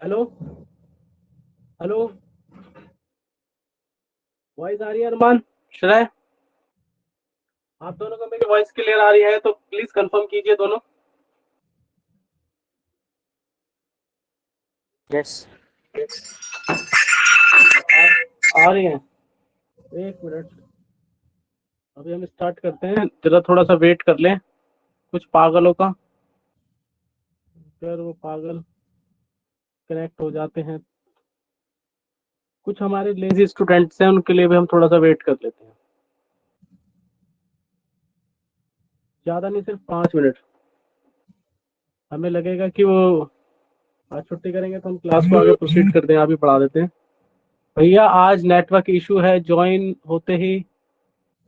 Hello. Hello. Voice आ रही है अरमान? श्रेय, आप दोनों को मेरी वॉइस क्लियर आ रही है तो प्लीज कंफर्म कीजिए दोनों। यस। आ रही हैं? एक मिनट, अभी हम स्टार्ट करते हैं, जरा थोड़ा सा वेट कर लें कुछ पागलों का। फिर वो पागल कनेक्ट हो जाते हैं। कुछ हमारे लेजी स्टूडेंट्स हैं, उनके लिए भी हम थोड़ा सा वेट कर लेते हैं। ज़्यादा नहीं, सिर्फ 5 मिनट। हमें लगेगा कि वो आज छुट्टी करेंगे तो हम क्लास को आगे प्रोसीड कर दें, अभी पढ़ा देते हैं। भैया आज नेटवर्क इशू है, ज्वाइन होते ही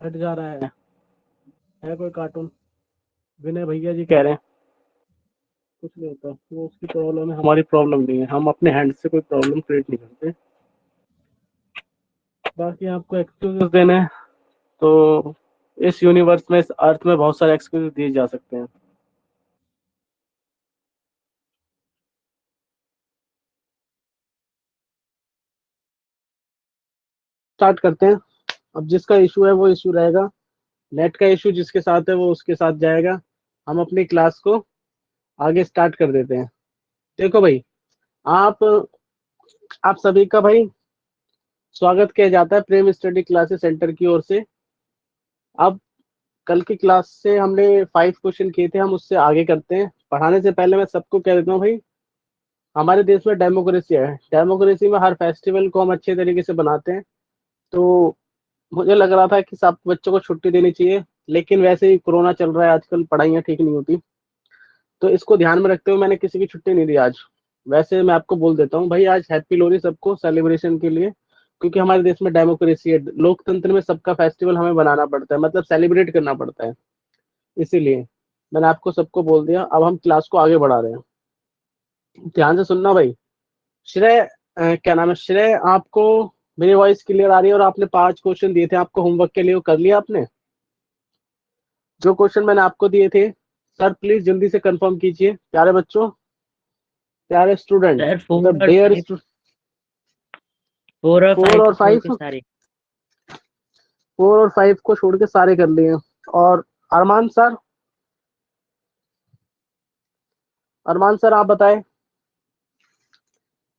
हट जा रहा है कोई कार्टून? विनय भैया जी कह रहे हैं कुछ नहीं होता, वो उसकी प्रॉब्लम है, हमारी प्रॉब्लम नहीं है। हम अपने हैंड से कोई प्रॉब्लम क्रिएट नहीं करते। बाकी आपको एक्सक्यूजेस देने हैं तो इस यूनिवर्स में, इस अर्थ में बहुत सारे एक्सक्यूजेस दिए जा सकते हैं। स्टार्ट करते हैं। अब जिसका इशू है वो इशू रहेगा, नेट का इशू जिसके साथ है वो उसके साथ जाएगा। हम अपनी क्लास को आगे स्टार्ट कर देते हैं। देखो भाई, आप आप सभी का भाई स्वागत किया जाता है प्रेम स्टडी क्लासेस सेंटर की ओर से। अब कल की क्लास से हमने 5 क्वेश्चन किए थे, हम उससे आगे करते हैं। पढ़ाने से पहले मैं सबको कह देता हूँ भाई, हमारे देश में डेमोक्रेसी है। डेमोक्रेसी में हर फेस्टिवल को हम अच्छे तरीके से बनाते हैं। तो मुझे लग रहा था कि सब बच्चों को छुट्टी देनी चाहिए, लेकिन वैसे ही कोरोना चल रहा है आजकल, पढ़ाइयाँ ठीक नहीं होती। तो इसको ध्यान में रखते हुए मैंने किसी की छुट्टी नहीं दी आज। वैसे मैं आपको बोल देता हूँ भाई, आज हैप्पी लोहड़ी सबको सेलिब्रेशन के लिए, क्योंकि हमारे देश में डेमोक्रेसी है। लोकतंत्र में सबका फेस्टिवल हमें बनाना पड़ता है, मतलब सेलिब्रेट करना पड़ता है। इसीलिए मैंने आपको सबको बोल दिया। अब हम क्लास को आगे बढ़ा रहे हैं, ध्यान से सुनना भाई। श्रेय, क्या नाम है श्रेय, आपको मेरी वॉइस क्लियर आ रही है? और आपने 5 क्वेश्चन दिए थे आपको होमवर्क के लिए, वो कर लिया आपने? जो क्वेश्चन मैंने आपको दिए थे, सर प्लीज जल्दी से कंफर्म कीजिए प्यारे बच्चों, प्यारे स्टूडेंट, सर मतलब डेयर 4 और 5 4 और को छोड़ 5, के सारे। 4 और 5 को छोड़ के सारे कर लिए। और अरमान सर, अरमान सर आप बताएं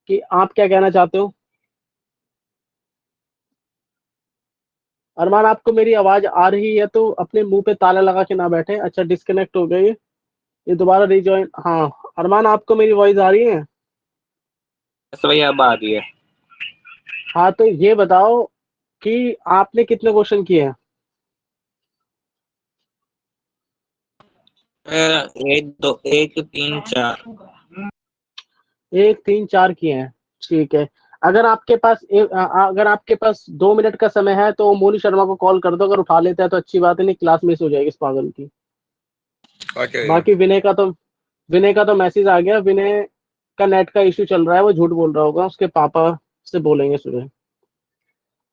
कि आप क्या कहना चाहते हो। अरमान, आपको मेरी आवाज आ रही है तो अपने मुंह पे ताला लगा के ना बैठे। अच्छा, डिस्कनेक्ट हो गए ये दोबारा रिजॉइन। हाँ, अरमान आपको मेरी वॉइस आ रही है? तो भैया अब आ रही है। हाँ, तो ये बताओ कि आपने कितने क्वेश्चन किए हैं? 1 2 1 3 4। 1 3 4 किए हैं, ठीक है। अगर आपके पास 2 मिनट का समय है तो मोनू शर्मा को कॉल कर दो, अगर उठा लेता है तो अच्छी बात है, नहीं क्लास मिस हो जाएगी इस पागल की। ओके भैया। बाकी विनय का तो मैसेज आ गया। विनय का नेट का इशू चल रहा है, वो झूठ बोल रहा होगा, उसके पापा से बोलेंगे सुबह।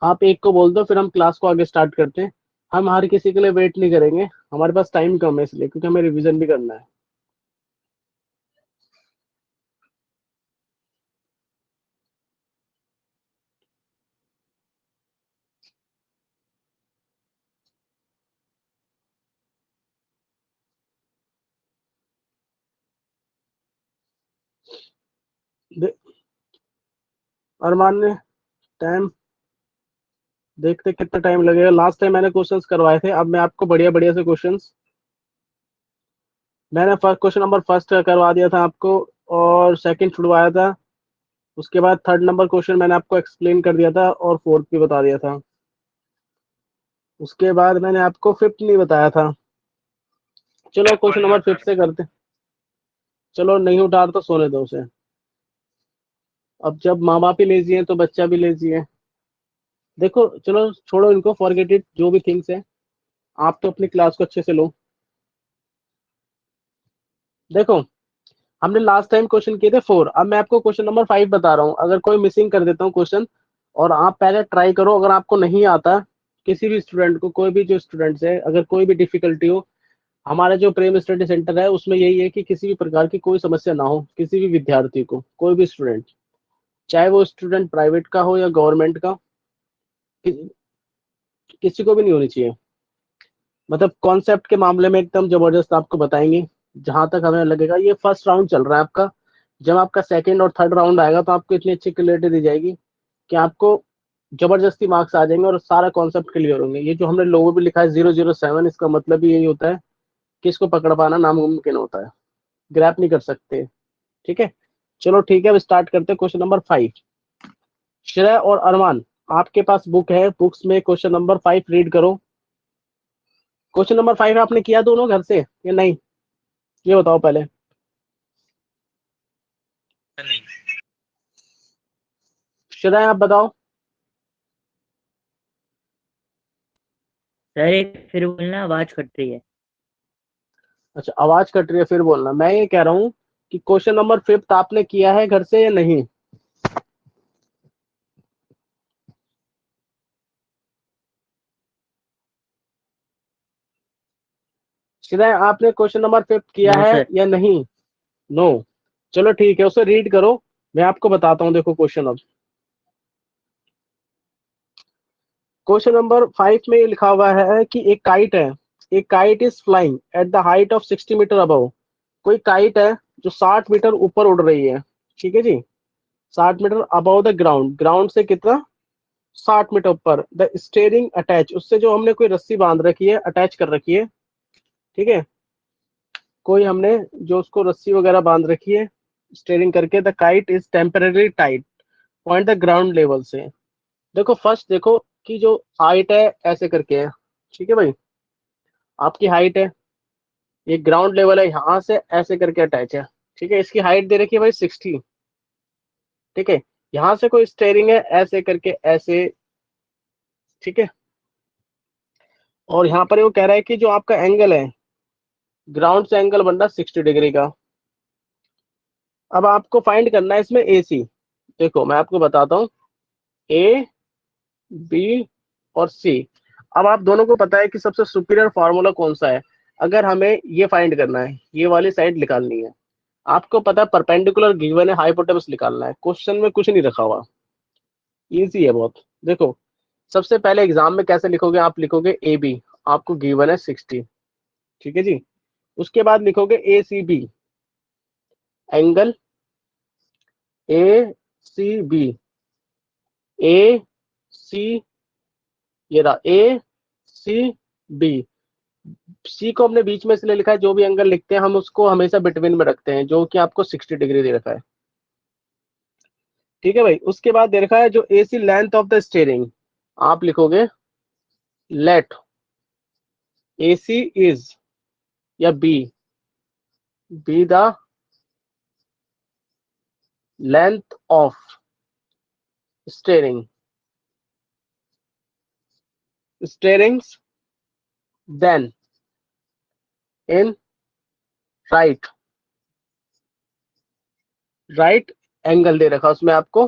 आप एक को बोल दो, फिर हम क्लास को आगे स्टार्ट करते हैं। हम हर किसी के लिए वेट नहीं करेंगे, हमारे पास टाइम कम है इसलिए, क्योंकि हमें रिवीजन भी करना है। दे- अरमान ने टाइम, देखते कितना टाइम लगेगा। लास्ट टाइम मैंने क्वेश्चंस करवाए थे, अब मैं आपको बढ़िया बढ़िया से क्वेश्चंस, मैंने फर्स्ट क्वेश्चन नंबर फर्स्ट करवा दिया था आपको, और सेकंड छुड़वाया था। उसके बाद थर्ड नंबर क्वेश्चन मैंने आपको एक्सप्लेन कर दिया था, और फोर्थ भी बता दिया था। उसके बाद मैंने आपको फिफ्थ नहीं बताया था। चलो क्वेश्चन नंबर फिफ्थ से करते। चलो नहीं उठा रहा तो सोने दो उसे। अब जब माँ बाप ही लेजी हैं तो बच्चा भी लेजी है। देखो चलो छोड़ो इनको, फॉरगेट इट, जो भी थिंग्स है। आप तो अपनी क्लास को अच्छे से लो। देखो, हमने लास्ट टाइम क्वेश्चन किए थे 4, अब मैं आपको क्वेश्चन नंबर 5 बता रहा हूँ। अगर कोई मिसिंग कर देता हूँ क्वेश्चन, और आप पहले ट्राई करो, अगर आपको नहीं आता, किसी भी स्टूडेंट को, कोई भी जो स्टूडेंट्स है, अगर कोई भी डिफिकल्टी हो, हमारा जो प्रेम स्टडी सेंटर है उसमें यही है कि किसी भी प्रकार की कोई समस्या ना हो किसी भी विद्यार्थी को, कोई भी स्टूडेंट, चाहे वो स्टूडेंट प्राइवेट का हो या गवर्नमेंट का, किसी को भी नहीं होनी चाहिए। मतलब कॉन्सेप्ट के मामले में एकदम जबरदस्त आपको बताएंगे। जहां तक हमें लगेगा ये फर्स्ट राउंड चल रहा है आपका, जब आपका सेकंड और थर्ड राउंड आएगा तो आपको इतनी अच्छी क्लियरिटी दी जाएगी कि आपको जबरदस्ती मार्क्स आ जाएंगे और सारा कॉन्सेप्ट क्लियर होंगे। ये जो हमने लोगो भी लिखा है 007, इसका मतलब भी यही होता है कि इसको पकड़ पाना नामुमकिन होता है, ग्रैप नहीं कर सकते। ठीक है, चलो ठीक है, अब स्टार्ट करते हैं क्वेश्चन नंबर 5। श्रेय और अरमान, आपके पास बुक है, बुक्स में क्वेश्चन नंबर 5 रीड करो। क्वेश्चन नंबर 5 आपने किया दोनों घर से या नहीं, ये बताओ पहले। नहीं। श्रेय आप बताओ। सर एक फिर बोलना, आवाज कट रही है। अच्छा, आवाज कट रही है, फिर बोलना। मैं ये कह रहा हूँ कि क्वेश्चन नंबर 5 आपने किया है घर से या नहीं। श्रेय आपने क्वेश्चन नंबर 5 किया नो है सर। या नहीं। नो। चलो ठीक है, उसे रीड करो, मैं आपको बताता हूँ। देखो क्वेश्चन, अब क्वेश्चन नंबर 5 में लिखा हुआ है कि एक काइट है, एक kite is flying at the height of 60 metre above. कोई काइट है जो 60 मीटर ऊपर उड़ रही है, ठीक है जी, 60 metre above the ground, ground से कितना, 60 मीटर ऊपर। द स्टेयरिंग अटैच, उससे जो हमने कोई रस्सी बांध रखी है, अटैच कर रखी है, ठीक है, कोई हमने जो उसको रस्सी वगैरह बांध रखी है स्टेयरिंग करके। The kite is temporary tight point the ground level से। देखो फर्स्ट देखो कि जो हाइट है ऐसे करके है, ठीक है भाई, आपकी हाइट है, ये ग्राउंड लेवल है, यहाँ से ऐसे करके अटैच है, ठीक है, इसकी हाइट दे रखी है भाई 60, ठीक है, यहाँ से कोई स्टेयरिंग है ऐसे करके ऐसे, ठीक है, और यहाँ पर वो कह रहा है कि जो आपका एंगल है, ग्राउंड से एंगल बन रहा है 60 डिग्री का। अब आपको फाइंड करना है इसमें ए सी। देखो मैं आपको बताता हूँ, ए, बी और सी। अब आप दोनों को पता है कि सबसे सुपीरियर फार्मूला कौन सा है। अगर हमें ये फाइंड करना है, ये वाली साइड निकालनी है, आपको पता है परपेंडिकुलर गिवन है, हाइपोटेनस निकालना है, क्वेश्चन में कुछ नहीं रखा हुआ, इजी है बहुत। देखो सबसे पहले एग्जाम में कैसे लिखोगे, आप लिखोगे ए बी, आपको गिवन है 60, ठीक है जी, उसके बाद लिखोगे A C B, angle A C B, A C, ये रहा ए सी बी। सी को हमने बीच में इसलिए लिखा है, जो भी एंगल लिखते हैं हम उसको हमेशा बिटवीन में रखते हैं, जो कि आपको 60 डिग्री दे रखा है, ठीक है भाई। उसके बाद दे रखा है जो A C length of the steering, आप लिखोगे लेट ए सी इज, या B, B the length of steering, steerings then in right, right angle दे रखा उसमें आपको,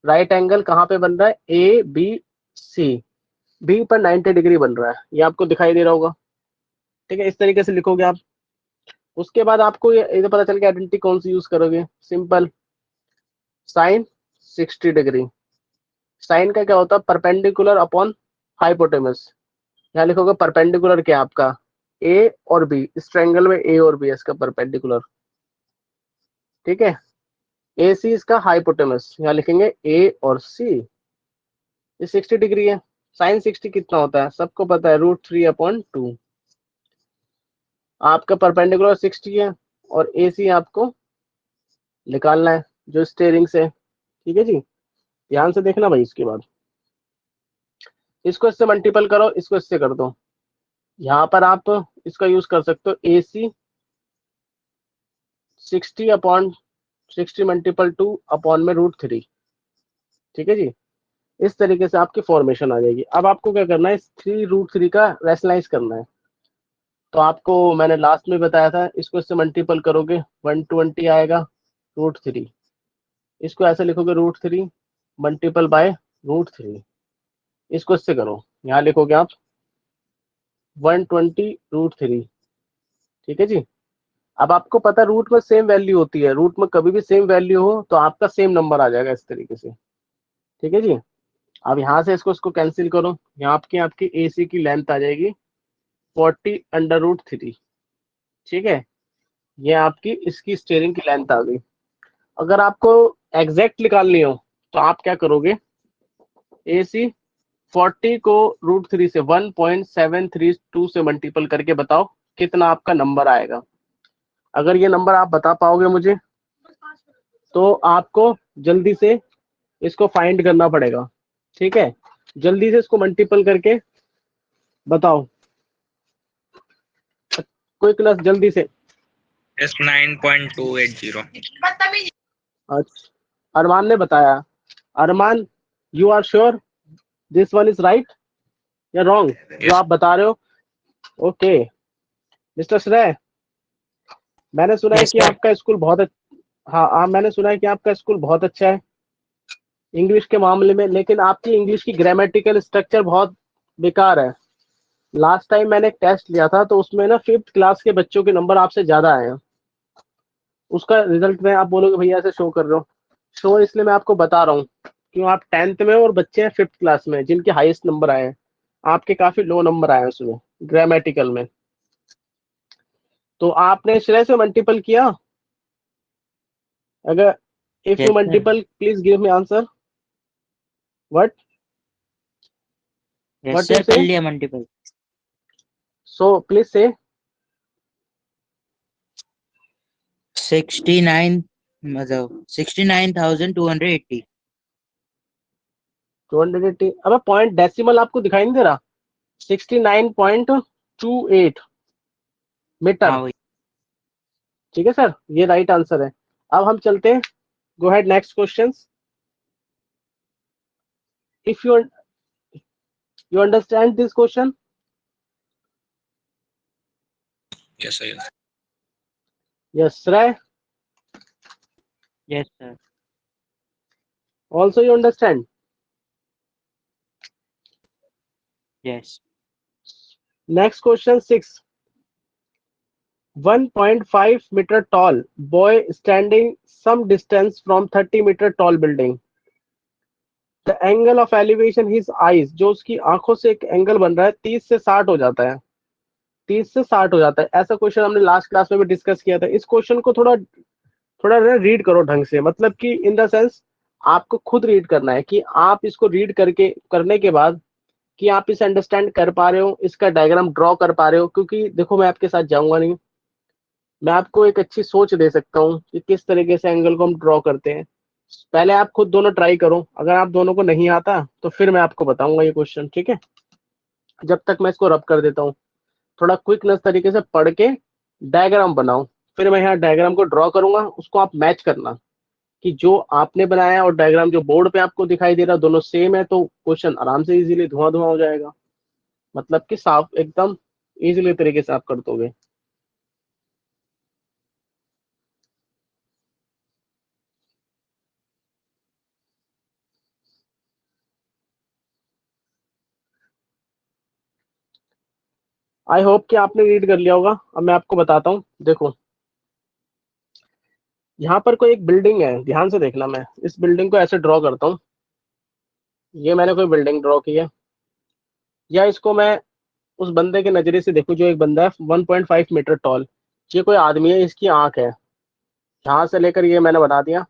राइट एंगल कहाँ पे बन रहा है, ए बी सी, बी पर 90 डिग्री बन रहा है, ये आपको दिखाई दे रहा होगा, ठीक है, इस तरीके से लिखोगे आप। उसके बाद आपको ये पता चल गया आइडेंटिटी कौन सी यूज करोगे, सिंपल, साइन 60 डिग्री। साइन का क्या होता है, परपेंडिकुलर अपॉन हाइपोटेनस। यहाँ लिखोगे परपेंडिकुलर क्या है आपका, ए और बी, इस ट्रायंगल में ए और बी है इसका परपेंडिकुलर, ठीक है, ए सी इसका हाइपोटेनस, यहाँ लिखेंगे ए और सी, ये 60 डिग्री है। साइन 60 कितना होता है सबको पता है, √3/2। आपका परपेंडिकुलर 60 है और ए सी आपको निकालना है जो स्टेयरिंग से, ठीक है जी, ध्यान से देखना भाई। इसके बाद इसको इससे मल्टीपल करो, इसको इससे कर दो, यहाँ पर आप इसका यूज कर सकते हो, ए सी 60/60 मल्टीपल 2 अपॉन में √3, ठीक है जी, इस तरीके से आपकी फॉर्मेशन आ जाएगी। अब आपको क्या करना है, इस 3√3 का रेशनलाइज करना है। तो आपको मैंने लास्ट में बताया था, इसको इससे मल्टीपल करोगे 120 आएगा √3, इसको ऐसे लिखोगे √3 मल्टीपल बाय √3, इसको इससे करो, यहाँ लिखोगे आप 120 √3, ठीक है जी। अब आपको पता रूट में सेम वैल्यू होती है, रूट में कभी भी सेम वैल्यू हो तो आपका सेम नंबर आ जाएगा इस तरीके से। ठीक है जी। अब यहाँ से इसको कैंसिल करो, यहाँ आपकी आपकी AC की लेंथ आ जाएगी 40√3। ठीक है, ये आपकी इसकी स्टीयरिंग की लेंथ आ गई। अगर आपको एग्जैक्ट निकालनी हो तो आप क्या करोगे, AC 40 को √3 से 1.732 से मल्टीपल करके बताओ कितना आपका नंबर आएगा। अगर ये नंबर आप बता पाओगे मुझे तो आपको जल्दी से इसको फाइंड करना पड़ेगा। ठीक है, जल्दी से इसको मल्टीपल करके बताओ, कोई क्लास जल्दी से। Yes, 9.280. अच्छा, अरमान ने बताया। Arman, you are sure this one is right या रॉन्ग जो Yes. आप बता रहे हो? ओके मिस्टर श्रेय, मैंने सुना है Yes, कि sir. आपका स्कूल बहुत हाँ, मैंने सुना है कि आपका स्कूल बहुत अच्छा है इंग्लिश के मामले में, लेकिन आपकी इंग्लिश की ग्रामेटिकल स्ट्रक्चर बहुत बेकार है। लास्ट टाइम मैंने एक टेस्ट लिया था तो उसमें ना 5th क्लास के बच्चों के नंबर आपसे ज्यादा आए हैं। उसका रिजल्ट में आप बोलोगे भैया ऐसे शो कर रहे हो, शो इसलिए मैं आपको बता रहा हूँ क्यों, आप 10th में और बच्चे हैं 5th क्लास में जिनके हाईएस्ट नंबर आए हैं, आपके काफी लो नंबर आए हैं उसमें ग्रामेटिकल में। तो आपने श्रेय से मल्टीपल किया? अगर if Yes, you sir. Multiple please give me answer. What Yes, what you sir. से? कर लिया multiple. सो प्लीज से 69 मतलब 69,280. 280। अब पॉइंट डेसिमल आपको दिखाई नहीं दे रहा? 69.28 मीटर। हाँ वही. ठीक है सर, ये राइट आंसर है। अब हम चलते हैं, go head next question. If you understand this question? Yes, sir. Yes. Yes Shrey, Yes, sir. Also you understand? Yes. Next question 6। 1.5 meter tall boy standing some distance from 30 meter tall building. The angle of elevation his eyes, जो उसकी आंखों से एक angle बन रहा है 30 से 60 हो जाता है, 30 से 60 हो जाता है। ऐसा क्वेश्चन हमने लास्ट क्लास में भी डिस्कस किया था। इस क्वेश्चन को थोड़ा थोड़ा रीड करो ढंग से, मतलब कि इन द सेंस आपको खुद रीड करना है कि आप इसको रीड करके करने के बाद कि आप इसे अंडरस्टैंड कर पा रहे हो, इसका डायग्राम ड्रॉ कर पा रहे हो। क्योंकि देखो मैं आपके साथ जाऊंगा नहीं, मैं आपको एक अच्छी सोच दे सकता हूँ कि किस तरीके से एंगल को हम ड्रॉ करते हैं। पहले आप खुद दोनों ट्राई करो, अगर आप दोनों को नहीं आता तो फिर मैं आपको बताऊंगा ये क्वेश्चन। ठीक है, जब तक मैं इसको रब कर देता हूँ, थोड़ा क्विकनेस तरीके से पढ़ के डायग्राम बनाओ, फिर मैं यहाँ डायग्राम को ड्रॉ करूंगा, उसको आप मैच करना कि जो आपने बनाया और डायग्राम जो बोर्ड पे आपको दिखाई दे रहा दोनों सेम है, तो क्वेश्चन आराम से इजीली धुआं धुआं हो जाएगा, मतलब कि साफ एकदम इजीली तरीके से आप कर दोगे। आई होप कि आपने रीड कर लिया होगा। अब मैं आपको बताता हूँ, देखो यहाँ पर कोई एक बिल्डिंग है, ध्यान से देखना, मैं इस बिल्डिंग को ऐसे ड्रॉ करता हूँ। ये मैंने कोई बिल्डिंग ड्रॉ की है, या इसको मैं उस बंदे के नजरिए से देखूं, जो एक बंदा है 1.5 मीटर टॉल, ये कोई आदमी है, इसकी आंख है, यहाँ से लेकर ये मैंने बना दिया,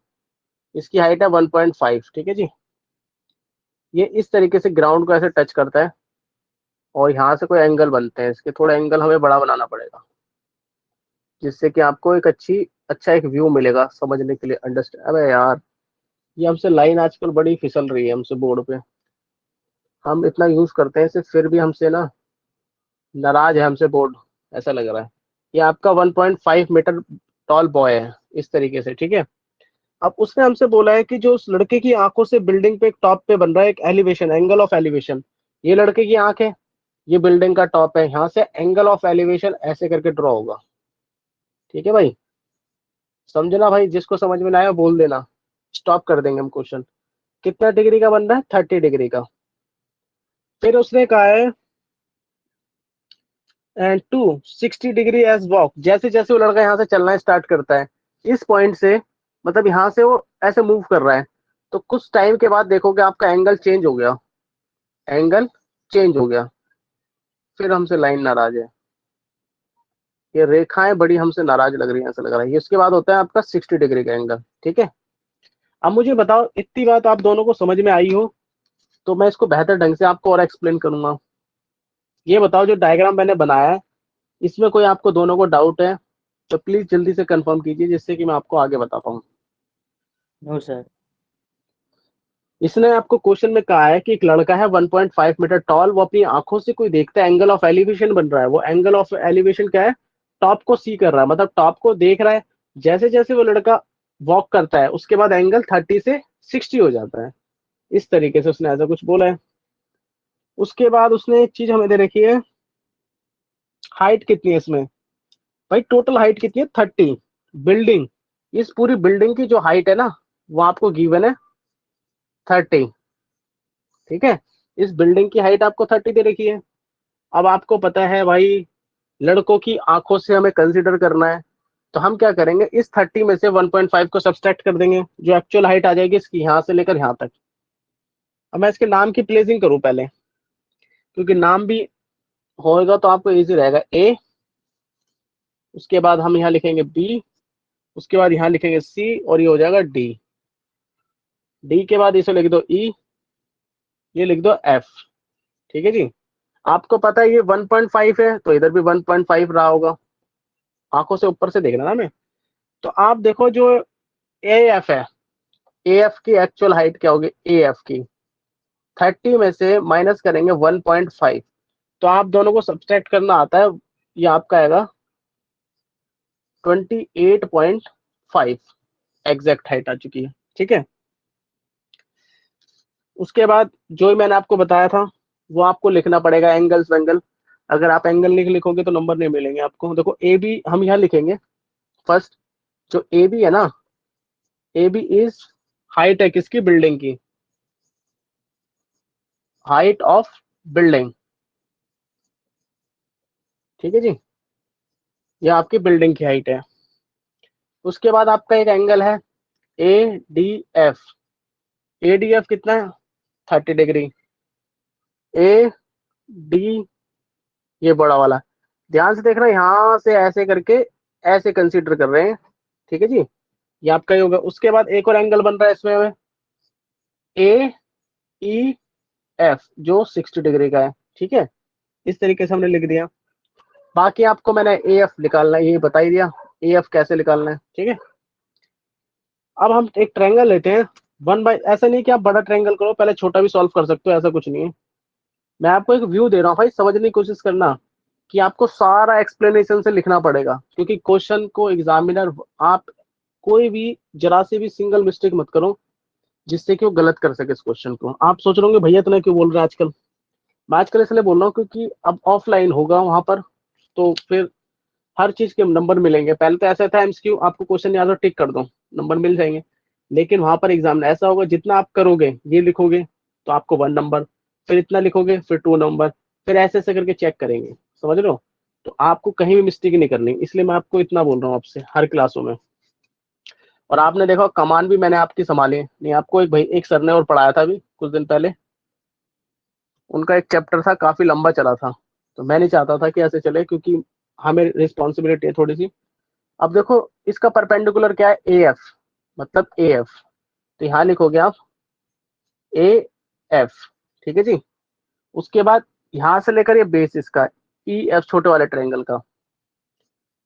इसकी हाइट है 1.5। ठीक है जी, ये इस तरीके से ग्राउंड को ऐसे टच करता है और यहाँ से कोई एंगल बनते हैं, इसके थोड़ा एंगल हमें बड़ा बनाना पड़ेगा जिससे कि आपको एक अच्छा एक व्यू मिलेगा समझने के लिए, अंडरस्टैंड। अबे यार, ये हमसे लाइन आजकल बड़ी फिसल रही है हमसे बोर्ड पे, हम इतना यूज करते हैं इसे फिर भी हमसे ना नाराज है हमसे बोर्ड, ऐसा लग रहा है। ये आपका 1.5 मीटर टॉल बॉय है इस तरीके से। ठीक है, अब उसने हमसे बोला है कि जो उस लड़के की आंखों से बिल्डिंग पे एक टॉप पे बन रहा है एक एलिवेशन, एंगल ऑफ एलिवेशन, ये लड़के की आंख है, ये बिल्डिंग का टॉप है, यहाँ से एंगल ऑफ एलिवेशन ऐसे करके ड्रॉ होगा। ठीक है भाई, समझना भाई, जिसको समझ में ना आया बोल देना, स्टॉप कर देंगे हम क्वेश्चन। कितना डिग्री का बन रहा है? 30 डिग्री का। फिर उसने कहा है and to 60 degree as walk, जैसे जैसे वो लड़का यहाँ से चलना स्टार्ट करता है इस पॉइंट से, मतलब यहाँ से वो ऐसे मूव कर रहा है, तो कुछ टाइम के बाद देखोगे आपका एंगल चेंज हो गया, एंगल चेंज हो गया, फिर हमसे लाइन नाराज है, ये रेखाएं बड़ी हमसे नाराज लग रही हैं, ऐसा लग रहा है। इसके बाद होता है आपका 60 डिग्री का एंगल, ठीक है। अब मुझे बताओ, इतनी बात आप दोनों को समझ में आई हो तो मैं इसको बेहतर ढंग से आपको और एक्सप्लेन करूंगा। ये बताओ, जो डायग्राम मैंने बनाया है इसमें कोई आपको दोनों को डाउट है तो प्लीज जल्दी से कंफर्म कीजिए, जिससे कि मैं आपको आगे बता पाऊँ। No sir. इसने आपको क्वेश्चन में कहा है कि एक लड़का है 1.5 मीटर टॉल, वो अपनी आंखों से कोई देखता है, एंगल ऑफ एलिवेशन बन रहा है, वो एंगल ऑफ एलिवेशन क्या है, टॉप को सी कर रहा है, मतलब टॉप को देख रहा है। जैसे जैसे वो लड़का वॉक करता है उसके बाद एंगल 30 से 60 हो जाता है, इस तरीके से उसने ऐसा कुछ बोला है। उसके बाद उसने एक चीज हमें दे रखी है, हाइट कितनी है इसमें, भाई टोटल हाइट कितनी है 30, बिल्डिंग, इस पूरी बिल्डिंग की जो हाइट है ना वो आपको गिवन है 30, ठीक है। इस बिल्डिंग की हाइट आपको 30 दे रखी है। अब आपको पता है भाई लड़कों की आंखों से हमें कंसीडर करना है, तो हम क्या करेंगे, इस 30 में से 1.5 को सब्सट्रैक्ट कर देंगे, जो एक्चुअल हाइट आ जाएगी इसकी यहाँ से लेकर यहाँ तक। अब मैं इसके नाम की प्लेसिंग करूं पहले, क्योंकि नाम भी होएगा तो आपको इजी रहेगा। ए, उसके बाद हम यहाँ लिखेंगे बी, उसके बाद यहाँ लिखेंगे सी, और ये हो जाएगा डी। डी के बाद इसे लिख दो ई, ये लिख दो एफ, ठीक है जी। आपको पता है ये 1.5 है तो इधर भी 1.5 रहा होगा, आंखों से ऊपर से देखना ना मैं। तो आप देखो जो ए एफ है, ए एफ की एक्चुअल हाइट क्या होगी, ए एफ की 30 में से माइनस करेंगे 1.5, तो आप दोनों को सब्सट्रैक्ट करना आता है, ये आपका आएगा 28.5, एग्जैक्ट हाइट आ चुकी है, ठीक है। उसके बाद जो मैंने आपको बताया था वो आपको लिखना पड़ेगा, एंगल्स वेंगल, अगर आप एंगल नहीं लिखोगे तो नंबर नहीं मिलेंगे आपको। देखो ए बी हम यहाँ लिखेंगे फर्स्ट, जो ए बी है ना, ए बी इज हाइट है किसकी, बिल्डिंग की, हाइट ऑफ बिल्डिंग, ठीक है जी, ये आपकी बिल्डिंग की हाइट है। उसके बाद आपका एक एंगल है A D F, A D F कितना है 30 डिग्री, ए डी ये बड़ा वाला, ध्यान से देखना, यहाँ से ऐसे करके ऐसे कंसीडर कर रहे हैं, ठीक है जी, ये आपका ही होगा। उसके बाद एक और एंगल बन रहा है इसमें ए ई एफ, जो 60 डिग्री का है, ठीक है। इस तरीके से हमने लिख दिया। बाकी आपको मैंने ए एफ निकालना है ये बता ही दिया, ए एफ कैसे निकालना है, ठीक है। अब हम एक ट्रायंगल लेते हैं, वन बाय, ऐसा नहीं कि आप बड़ा ट्रायंगल करो पहले छोटा भी सॉल्व कर सकते हो, ऐसा कुछ नहीं है। मैं आपको एक व्यू दे रहा हूँ भाई, समझने की कोशिश करना कि आपको सारा एक्सप्लेनेशन से लिखना पड़ेगा, क्योंकि क्वेश्चन को एग्जामिनर, आप कोई भी जरा से भी सिंगल मिस्टेक मत करो जिससे कि वो गलत कर सके इस क्वेश्चन को। आप सोच रहे होंगे भैया इतना क्यों बोल रहे हैं आजकल, मैं आजकल इसलिए बोल रहा हूँ क्योंकि अब ऑफलाइन होगा वहां पर, तो फिर हर चीज के नंबर मिलेंगे। पहले तो ऐसा था एमसीक्यू, आपको क्वेश्चन याद हो टिक कर दो नंबर मिल जाएंगे, लेकिन वहां पर एग्जाम में ऐसा होगा, जितना आप करोगे ये लिखोगे तो आपको 1 नंबर, फिर इतना लिखोगे फिर 2 नंबर, फिर ऐसे ऐसे करके चेक करेंगे, समझ रहे हो। तो आपको कहीं भी मिस्टेक नहीं करनी, इसलिए मैं आपको इतना बोल रहा हूँ आपसे हर क्लासों में। और आपने देखा कमान भी मैंने आपकी संभाली है। नहीं, आपको एक भाई एक सर ने और पढ़ाया था अभी कुछ दिन पहले, उनका एक चैप्टर था काफी लंबा चला था, तो मैं नहीं चाहता था कि ऐसे चले, क्योंकि हमें रिस्पॉन्सिबिलिटी है थोड़ी सी। अब देखो इसका परपेंडिकुलर क्या है, ए एफ, मतलब ए एफ, तो यहाँ लिखोगे आप ए एफ, ठीक है जी। उसके बाद यहाँ से लेकर ये बेस इसका ई एफ, छोटे वाले ट्रायंगल का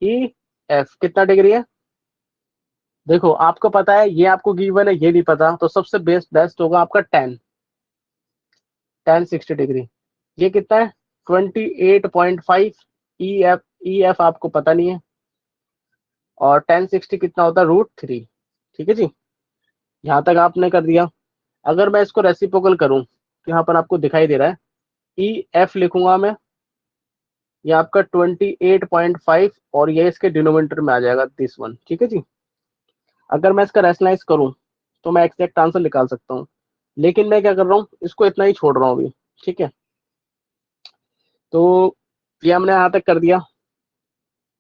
ई एफ कितना डिग्री है, देखो आपको पता है, ये आपको गिवन है, ये नहीं पता, तो सबसे बेस्ट होगा आपका 10 60 डिग्री, ये कितना है 28.5, ई एफ आपको पता नहीं है, और 10 60 कितना होता है √3, ठीक है जी। यहाँ तक आपने कर दिया। अगर मैं इसको रेसिप्रोकल करूं तो यहाँ पर आपको दिखाई दे रहा है ई एफ लिखूंगा मैं, ये आपका 28.5, और ये इसके डिनोमिनेटर में आ जाएगा दिस वन, ठीक है जी। अगर मैं इसका रैशनलाइज करूं तो मैं एग्जैक्ट आंसर निकाल सकता हूँ, लेकिन मैं क्या कर रहा हूँ, इसको इतना ही छोड़ रहा हूँ अभी, ठीक है। तो ये हमने यहाँ तक कर दिया,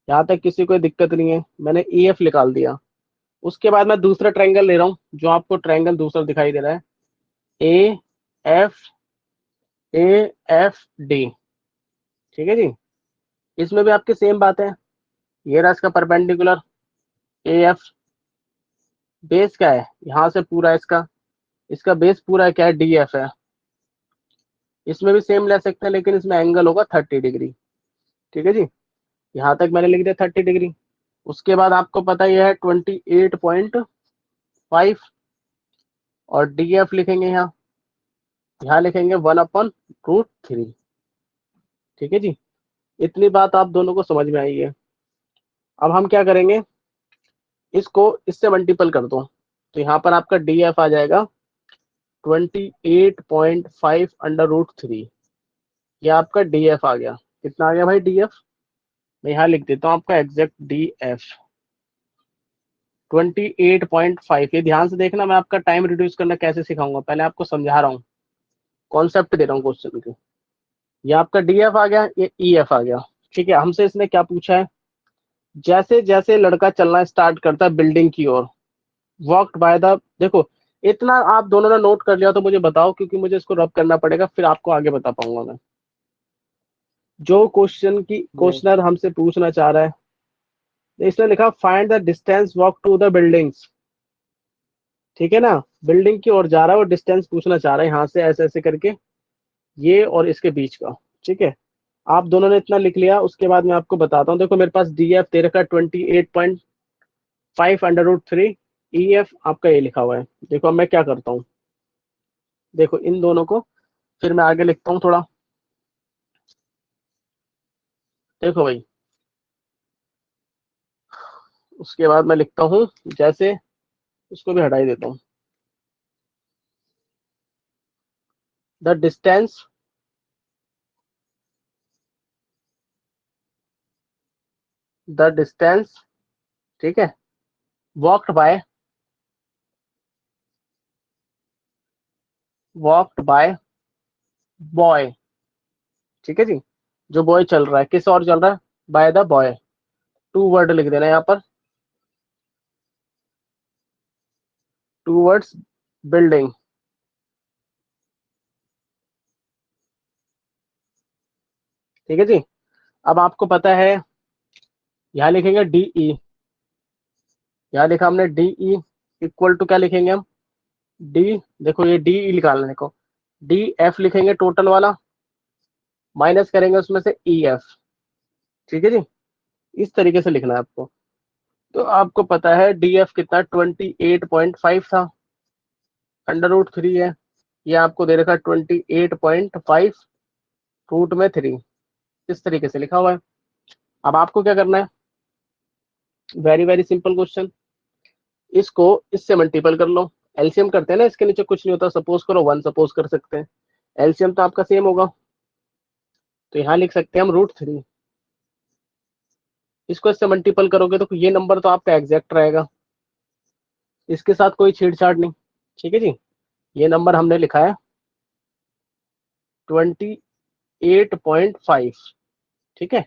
यहाँ तक किसी को दिक्कत नहीं है, मैंने ई एफ निकाल दिया। उसके बाद मैं दूसरा ट्रायंगल ले रहा हूँ, जो आपको ट्रायंगल दूसरा दिखाई दे रहा है, ए एफ डी। ठीक है जी, इसमें भी आपकी सेम बात है। ये रहा इसका परपेंडिकुलर ए एफ, बेस क्या है यहाँ से पूरा इसका बेस पूरा क्या है, डी एफ है। इसमें भी सेम ले सकते हैं, लेकिन इसमें एंगल होगा 30 डिग्री। ठीक है जी, यहाँ तक मैंने लिख दिया 30 डिग्री। उसके बाद आपको पता ही है 28.5, और डी एफ लिखेंगे यहाँ लिखेंगे 1/√3। ठीक है जी, इतनी बात आप दोनों को समझ में आई है। अब हम क्या करेंगे, इसको इससे मल्टीपल कर दो, तो यहाँ पर आपका डी एफ आ जाएगा 28.5/√3। ये आपका डी एफ आ गया। कितना आ गया भाई डी एफ, मैं यहाँ लिख देता हूँ आपका एग्जैक्ट डी एफ 28.5। ये ध्यान से देखना, मैं आपका टाइम रिड्यूस करना कैसे सिखाऊंगा, पहले आपको समझा रहा हूँ, कॉन्सेप्ट दे रहा हूँ क्वेश्चन के। ये आपका डी एफ आ गया, ये ई एफ आ गया। ठीक है, हमसे इसने क्या पूछा है, जैसे जैसे लड़का चलना स्टार्ट करता है बिल्डिंग की ओर, वॉक्ड बाय द, देखो इतना आप दोनों ने नोट कर लिया तो मुझे बताओ, क्योंकि मुझे इसको रब करना पड़ेगा, फिर आपको आगे बता पाऊंगा मैं। जो क्वेश्चनर हमसे पूछना चाह रहा है, इसने लिखा find the distance walk to the buildings. ठीक है ना, बिल्डिंग की ओर जा रहा है, वो डिस्टेंस पूछना चाह रहा है यहाँ से ऐसे ऐसे करके, ये और इसके बीच का। ठीक है, आप दोनों ने इतना लिख लिया। उसके बाद मैं आपको बताता हूँ, देखो मेरे पास डी एफ दे रखा है 28.5/√3, ई एफ आपका ये लिखा हुआ है। देखो अब मैं क्या करता हूँ, देखो इन दोनों को फिर मैं आगे लिखता हूँ थोड़ा। देखो भाई, उसके बाद मैं लिखता हूँ, जैसे इसको भी हटा ही देता हूँ, द डिस्टेंस ठीक है, वॉक्ड बाय बॉय। ठीक है जी, जो बॉय चल रहा है, किस और चल रहा है, बाय द बॉय। 2 वर्ड लिख देना यहाँ पर, टूवर्ड्स बिल्डिंग। ठीक है जी, अब आपको पता है, यहाँ लिखेंगे डीई, यहाँ लिखा हमने डीई इक्वल टू क्या लिखेंगे हम, डी, देखो ये डीई निकालने को, डी एफ लिखेंगे टोटल वाला, माइनस करेंगे उसमें से ई एफ। ठीक है जी, इस तरीके से लिखना है आपको। तो आपको पता है डी एफ कितना 28.5 था, √3 है, ये आपको दे रखा 28.5 रूट में 3, इस तरीके से लिखा हुआ है। अब आपको क्या करना है, वेरी वेरी सिंपल क्वेश्चन, इसको इससे मल्टीपल कर लो। एलसीएम करते हैं ना, इसके नीचे कुछ नहीं होता, सपोज करो 1 सपोज कर सकते हैं, एलसीएम तो आपका सेम होगा, तो यहाँ लिख सकते हैं हम √3। इसको इससे मल्टीपल करोगे तो ये नंबर तो आपका एग्जैक्ट रहेगा, इसके साथ कोई छेड़छाड़ नहीं। ठीक है जी, ये नंबर हमने लिखा है 28.5। ठीक है,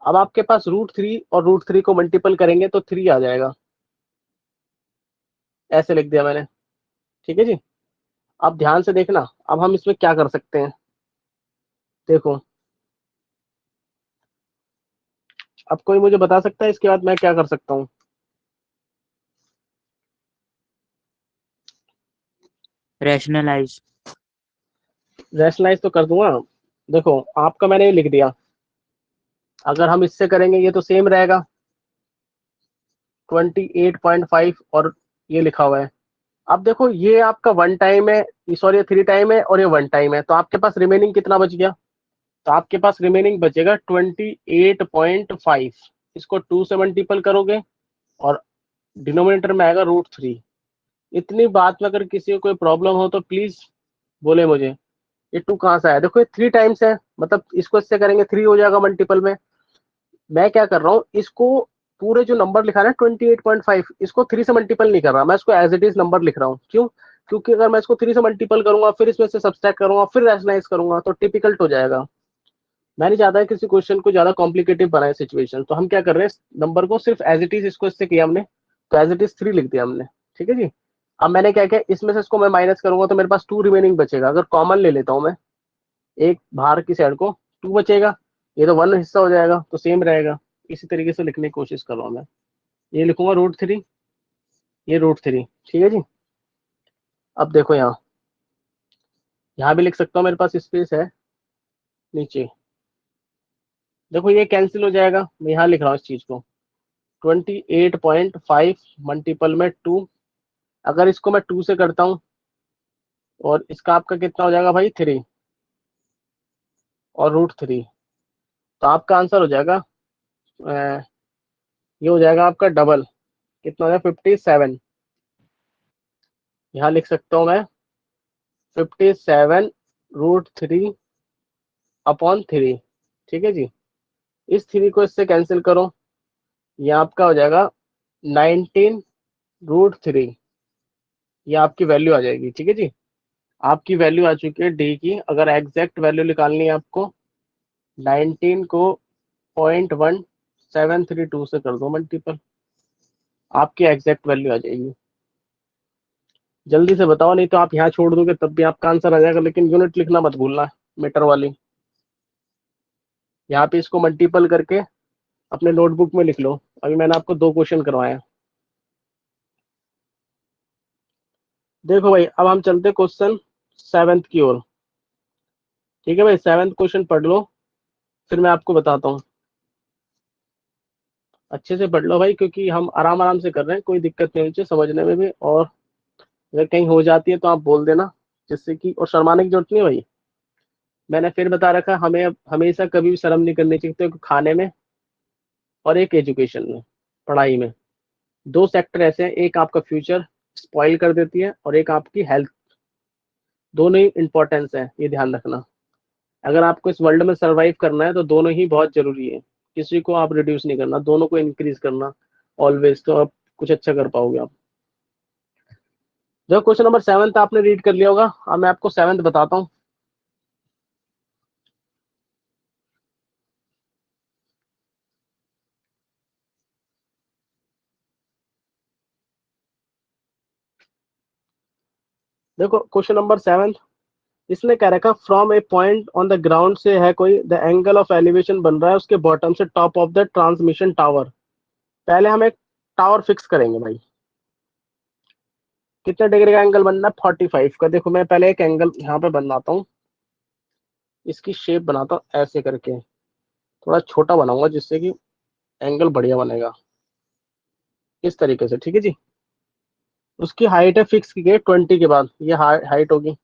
अब आपके पास √3 और √3 को मल्टीपल करेंगे तो 3 आ जाएगा, ऐसे लिख दिया मैंने। ठीक है जी, अब ध्यान से देखना, अब हम इसमें क्या कर सकते हैं, देखो अब कोई मुझे बता सकता है इसके बाद मैं क्या कर सकता हूँ। रैशनलाइज। रैशनलाइज तो कर दूंगा, देखो आपका मैंने लिख दिया, अगर हम इससे करेंगे ये तो सेम रहेगा 28.5, और ये लिखा हुआ है। अब देखो ये आपका 1 टाइम है, सॉरी 3 टाइम है, और ये 1 टाइम है, तो आपके पास रिमेनिंग कितना बच गया, तो आपके पास रिमेनिंग बचेगा 28.5। इसको 2 से मल्टीपल करोगे और डिनोमिनेटर में आएगा √3। इतनी बात में अगर किसी को कोई प्रॉब्लम हो तो प्लीज बोले मुझे, ये 2 कहाँ से आया, देखो ये 3 टाइम्स है, मतलब इसको इससे करेंगे 3 हो जाएगा मल्टीपल में। मैं क्या कर रहा हूँ, इसको पूरे जो नंबर लिखा है ना 28.5, इसको 3 से मल्टीपल नहीं कर रहा, मैं इसको एज इट इज नंबर लिख रहा हूँ। क्यों, क्योंकि अगर मैं इसको 3 से मल्टीपल करूंगा, फिर इसमें से सब्सट्रैक्ट करूंगा, फिर रैशनलाइज करूंगा, तो टिपिकल्ट हो जाएगा। मैं नहीं चाहता किसी क्वेश्चन को ज्यादा कॉम्प्लिकेटेड बनाए सिचुएशन, तो हम क्या कर रहे हैं, नंबर को सिर्फ एज इट इज इसको इससे किया हमने, तो एज इट इज 3 लिख दिया हमने। ठीक है जी। अब मैंने क्या किया, इसमें से इसको मैं माइनस करूंगा तो मेरे पास 2 रिमेनिंग बचेगा। अगर कॉमन ले लेता हूँ मैं एक बाहर की साइड को, 2 बचेगा, ये तो 1 हिस्सा हो जाएगा तो सेम रहेगा। इसी तरीके से लिखने की कोशिश कर रहा हूँ मैं। ये लिखूंगा √3, ये √3। ठीक है जी। अब देखो यहाँ भी लिख सकता हूँ, मेरे पास स्पेस है नीचे। देखो ये कैंसिल हो जाएगा, मैं यहाँ लिख रहा हूँ इस चीज को 28.5 मल्टीपल में 2। अगर इसको मैं 2 से करता हूँ और इसका आपका कितना हो जाएगा भाई, 3 और √3, तो आपका आंसर हो जाएगा ये हो जाएगा आपका डबल, कितना हो जाएगा 57। यहाँ लिख सकता हूँ मैं 57 √3/3। ठीक है जी। इस 3 को इससे कैंसिल करो, ये आपका हो जाएगा 19 √3। ये आपकी वैल्यू आ जाएगी। ठीक है जी। आपकी वैल्यू आ चुकी है डी की। अगर एग्जैक्ट वैल्यू निकालनी है आपको, 19 को 0.1732 से कर दो मल्टीपल, आपकी एग्जैक्ट वैल्यू आ जाएगी। जल्दी से बताओ, नहीं तो आप यहाँ छोड़ दोगे तब भी आपका आंसर आ जाएगा, लेकिन यूनिट लिखना मत भूलना, मीटर वाली। यहाँ पे इसको मल्टीपल करके अपने नोटबुक में लिख लो। अभी मैंने आपको 2 क्वेश्चन करवाए। देखो भाई, अब हम चलते क्वेश्चन 7th की ओर। ठीक है भाई, 7th क्वेश्चन पढ़ लो, फिर मैं आपको बताता हूँ। अच्छे से पढ़ लो भाई, क्योंकि हम आराम आराम से कर रहे हैं, कोई दिक्कत नहीं होनी चाहिए समझने में भी। और अगर कहीं हो जाती है तो आप बोल देना, जिससे कि, और शर्माने की जरूरत नहीं है भाई। मैंने फिर बता रखा है, हमें अब हमेशा कभी भी शर्म नहीं करनी चाहिए, तो खाने में और एक एजुकेशन में, पढ़ाई में। 2 सेक्टर ऐसे हैं, एक आपका फ्यूचर स्पॉइल कर देती है और एक आपकी हेल्थ। दोनों ही इंपॉर्टेंस है, ये ध्यान रखना। अगर आपको इस वर्ल्ड में सरवाइव करना है तो दोनों ही बहुत जरूरी है। किसी को आप रिड्यूस नहीं करना, दोनों को इंक्रीज करना ऑलवेज, तो आप कुछ अच्छा कर पाओगे आप। जो क्वेश्चन नंबर 7 आपने रीड कर लिया होगा, अब मैं आपको 7th बताता हूँ। देखो क्वेश्चन नंबर 7, इसने कह रखा from A point on the ground से है कोई, द एंगल ऑफ एलिवेशन बन रहा है उसके बॉटम से top of the transmission tower. पहले हम एक टावर फिक्स करेंगे भाई। कितने डिग्री का एंगल बनना है, 45 का। देखो मैं पहले एक एंगल यहाँ पे बनाता हूँ, इसकी शेप बनाता हूँ ऐसे करके, थोड़ा छोटा बनाऊंगा जिससे कि एंगल बढ़िया बनेगा, इस तरीके से। ठीक है जी। उसकी हाइट है फिक्स की गई 20 के बाद, ये हाइट होगी।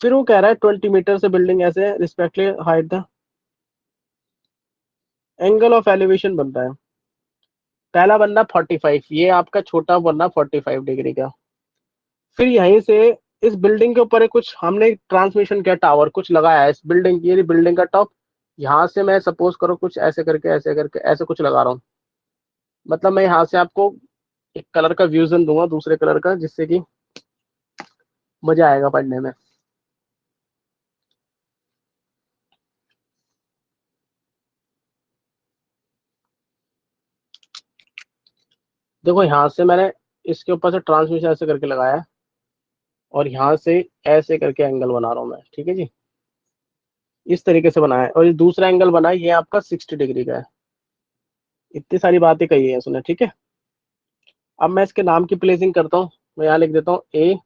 फिर वो कह रहा है 20 मीटर से बिल्डिंग ऐसे respectively height the angle of elevation बनता है। पहला बनना 45, ये आपका छोटा बनना 45 डिग्री का। फिर यहीं से इस बिल्डिंग के ऊपर एक कुछ हमने ट्रांसमिशन किया, टावर कुछ लगाया है इस बिल्डिंग की, ये बिल्डिंग का टॉप। यहाँ से मैं सपोज करो कुछ ऐसे करके ऐसे कुछ लगा रहा हूँ। मतलब मैं यहाँ से आपको एक कलर का व्यूजन दूंगा दूसरे कलर का, जिससे कि मजा आएगा पढ़ने में। देखो यहाँ से मैंने इसके ऊपर से ट्रांसमिशन ऐसे करके लगाया है, और यहाँ से ऐसे करके एंगल बना रहा हूँ मैं। ठीक है जी। इस तरीके से बनाया है, और ये दूसरा एंगल बना है, ये आपका 60 डिग्री का है। इतनी सारी बातें कही है उसने। ठीक है। अब मैं इसके नाम की प्लेसिंग करता हूँ। मैं यहाँ लिख देता हूँ ए,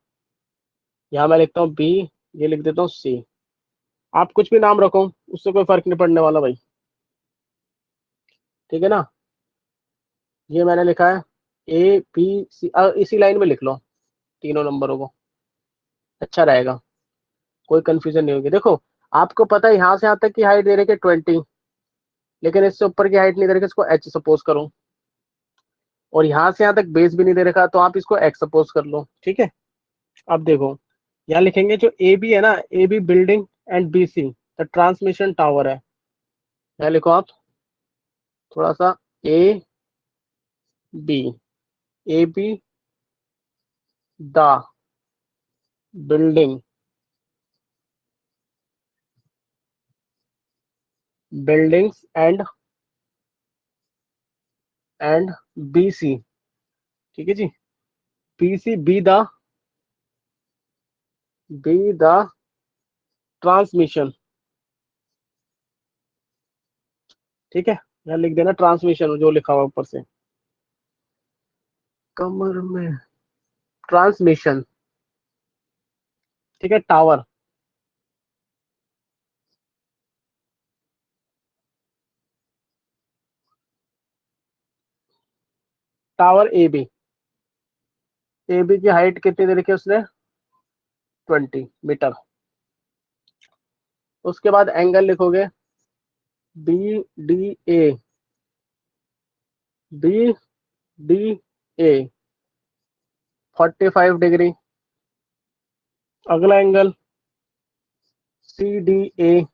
यहाँ मैं लिखता हूँ बी, ये लिख देता हूँ सी। आप कुछ भी नाम रखो, उससे कोई फर्क नहीं पड़ने वाला भाई। ठीक है ना। ये मैंने लिखा है A B C, इसी लाइन में लिख लो तीनों नंबरों को, अच्छा रहेगा, कोई कंफ्यूजन नहीं होगी। देखो आपको पता है यहाँ से यहाँ तक की हाइट दे रखे 20, लेकिन इससे ऊपर की हाइट नहीं दे रखी, इसको H सपोज करो। और यहाँ से यहाँ तक बेस भी नहीं दे रखा, तो आप इसको X सपोज कर लो। ठीक है। अब देखो यहाँ लिखेंगे जो ए बी है ना, A B building and B C the transmission tower है। यहाँ लिखो आप थोड़ा सा, A B, A B the building buildings and BC, ठीक है जी, BC बी द ट्रांसमिशन, ठीक है, यहाँ लिख देना ट्रांसमिशन जो लिखा हुआ ऊपर से, कमर में ट्रांसमिशन, ठीक है, टावर, टावर ए बी की हाइट कितनी दे रखी है उसने, 20 मीटर। उसके बाद एंगल लिखोगे BDA, BDA 45 डिग्री। अगला एंगल CDA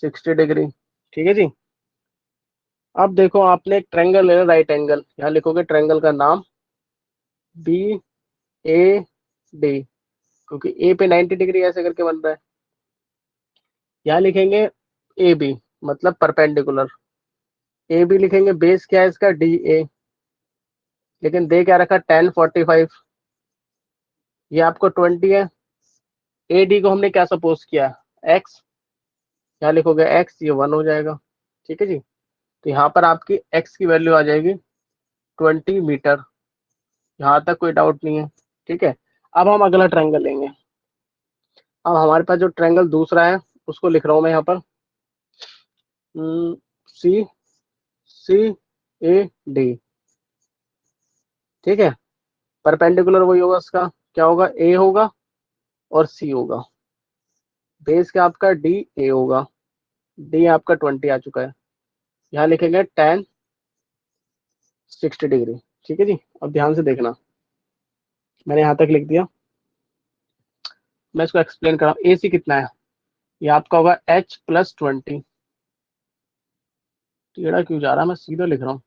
60 डिग्री, ठीक है जी। अब देखो आपने एक ट्रायंगल लेना, राइट एंगल, यहाँ लिखोगे ट्रायंगल का नाम BAD, क्योंकि ए पे 90 डिग्री ऐसे करके बन रहा है। यहाँ लिखेंगे AB मतलब परपेंडिकुलर, AB लिखेंगे, बेस क्या है इसका DA, लेकिन दे क्या रखा 1045, ये आपको 20 है। AD को हमने क्या सपोज किया, X, यहाँ लिखोगे X, ये 1 हो जाएगा, ठीक है जी। तो यहाँ पर आपकी X की वैल्यू आ जाएगी 20 मीटर, यहाँ तक कोई डाउट नहीं है, ठीक है। अब हम अगला ट्रायंगल लेंगे। अब हमारे पास जो ट्रायंगल दूसरा है उसको लिख रहा हूँ मैं यहाँ पर, CCAD, ठीक है। परपेंडिकुलर वही होगा, उसका क्या होगा, A होगा और C होगा, बेस का आपका DA होगा, D आपका 20 आ चुका है, यहाँ लिखेंगे 1060 डिग्री, ठीक है जी। अब ध्यान से देखना, मैंने यहाँ तक लिख दिया, मैं इसको एक्सप्लेन कर रहा हूँ। AC कितना है, ये आपका होगा H+20, टेढ़ा क्यों जा रहा है, मैं सीधा लिख रहा हूँ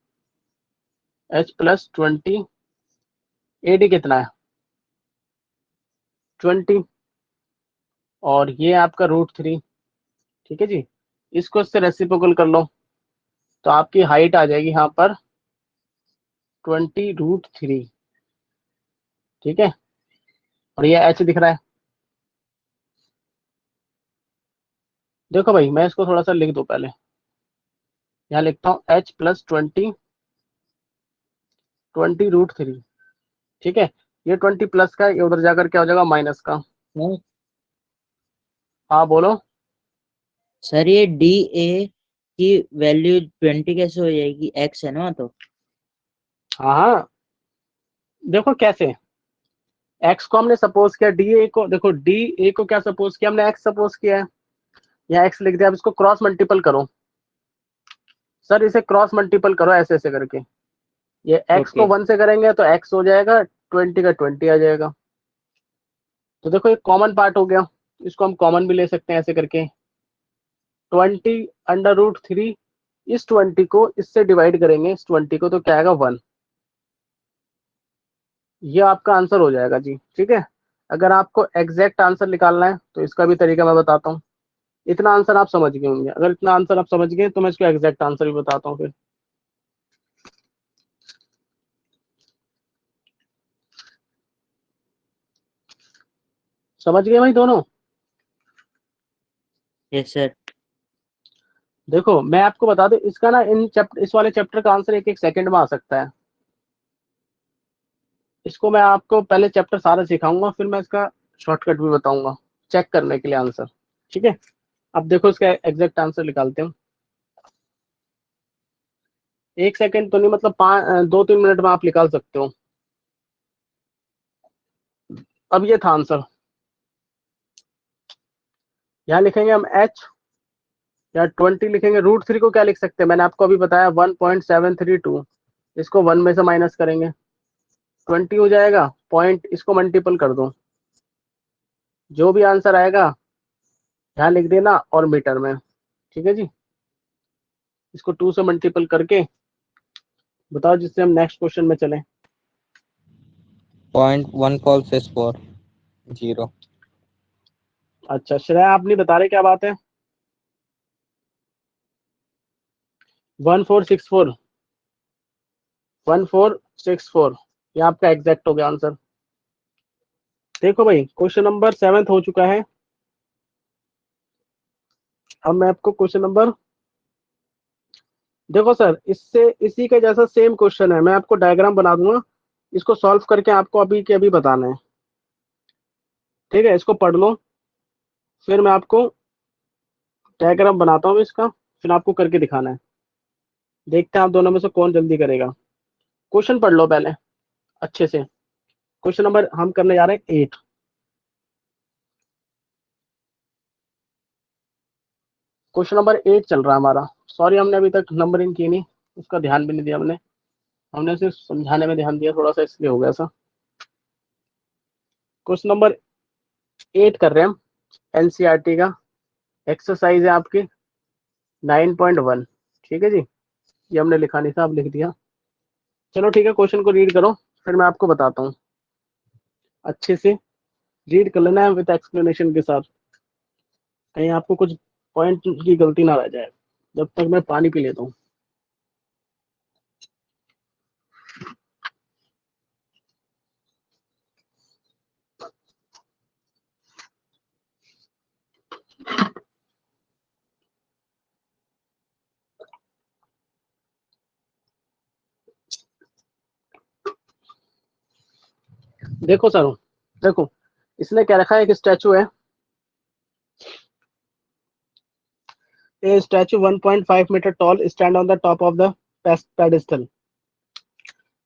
H+20, AD कितना है 20, और ये आपका √3, ठीक है जी। इसको इससे रेसिप्रोकल कर लो तो आपकी हाइट आ जाएगी यहाँ पर 20√3, ठीक है, और ये H दिख रहा है। देखो भाई मैं इसको थोड़ा सा लिख दूं पहले, यहाँ लिखता हूँ H+20, 20√3, ठीक है। ये 20 प्लस का, ये उधर जाकर क्या हो जाएगा माइनस का। हाँ बोलो। सर ये डी ए की वैल्यू 20 कैसे हो जाएगी, एक्स है ना तो। हाँ हाँ, देखो कैसे, एक्स को हमने सपोज किया, डी ए को, देखो डी ए को क्या सपोज किया हमने, एक्स सपोज किया है, यहाँ एक्स लिख दिया। अब इसको क्रॉस मल्टीपल करो, सर इसे क्रॉस मल्टीपल करो ऐसे ऐसे करके, ये एक्स को ओके 1 से करेंगे तो एक्स हो जाएगा 20 का 20 आ जाएगा। तो देखो ये कॉमन पार्ट हो गया, इसको हम कॉमन भी ले सकते हैं ऐसे करके, 20√3, इस 20 को इससे डिवाइड करेंगे, इस 20 को, तो क्या आएगा 1, ये आपका आंसर हो जाएगा जी, ठीक है। अगर आपको एग्जैक्ट आंसर निकालना है तो इसका भी तरीका मैं बताता हूँ। इतना आंसर आप समझ गए होंगे, अगर इतना आंसर आप समझ गए तो मैं इसको एग्जैक्ट आंसर भी बताता हूँ फिर। समझ गए भाई दोनों। Yes sir. देखो मैं आपको बता दूं, इसका ना इन चैप्टर, इस वाले चैप्टर का आंसर एक एक सेकंड में आ सकता है। इसको मैं आपको पहले चैप्टर सारा सिखाऊंगा, फिर मैं इसका शॉर्टकट भी बताऊंगा चेक करने के लिए आंसर, ठीक है। अब देखो इसका एग्जैक्ट आंसर निकालते हैं, 1 सेकंड तो नहीं, मतलब 2-3 मिनट में आप निकाल सकते हो। अब ये था आंसर, यहाँ लिखेंगे हम H, या 20 लिखेंगे, √3 को क्या लिख सकते हैं, मैंने आपको अभी बताया 1.732, इसको 1 में से माइनस करेंगे 20 हो जाएगा, पॉइंट इसको मल्टीपल कर दो, जो भी आंसर आएगा यहाँ लिख देना और मीटर में, ठीक है जी। इसको 2 से मल्टीपल करके बताओ, जिससे हम नेक्स्ट क्वेश्चन में चलें। 0.1 pulses for 0. अच्छा श्रेया, आप नहीं बता रहे क्या बात है। 1464, 1464, ये आपका एग्जैक्ट हो गया आंसर। देखो भाई क्वेश्चन नंबर 7 हो चुका है। अब मैं आपको क्वेश्चन नंबर, देखो सर इससे इसी का जैसा सेम क्वेश्चन है, मैं आपको डायग्राम बना दूंगा, इसको सॉल्व करके आपको अभी के अभी बताना है। ठीक है, इसको पढ़ लो, फिर मैं आपको डायग्राम बनाता हूँ इसका, फिर आपको करके दिखाना है। देखते हैं आप दोनों में से कौन जल्दी करेगा। क्वेश्चन पढ़ लो पहले अच्छे से। क्वेश्चन नंबर हम करने जा रहे हैं 8। क्वेश्चन नंबर 8 चल रहा है हमारा। सॉरी हमने अभी तक नंबरिंग की नहीं, उसका ध्यान भी नहीं दिया हमने हमने सिर्फ समझाने में ध्यान दिया थोड़ा सा, इसलिए हो गया ऐसा। क्वेश्चन नंबर 8 कर रहे हैं हम, एनसीईआरटी का। एक्सरसाइज है आपकी 9.1। ठीक है जी, ये हमने लिखा नहीं था, अब लिख दिया। चलो ठीक है, क्वेश्चन को रीड करो, फिर मैं आपको बताता हूँ। अच्छे से रीड कर लेना है विद एक्सप्लेनेशन के साथ, कहीं आपको कुछ पॉइंट की गलती ना रह जाए। जब तक मैं पानी पी लेता हूँ। देखो सर, देखो इसने क्या रखा है, एक स्टैचू है, a statue 1.5 metre tall stand on the top of the pedestal.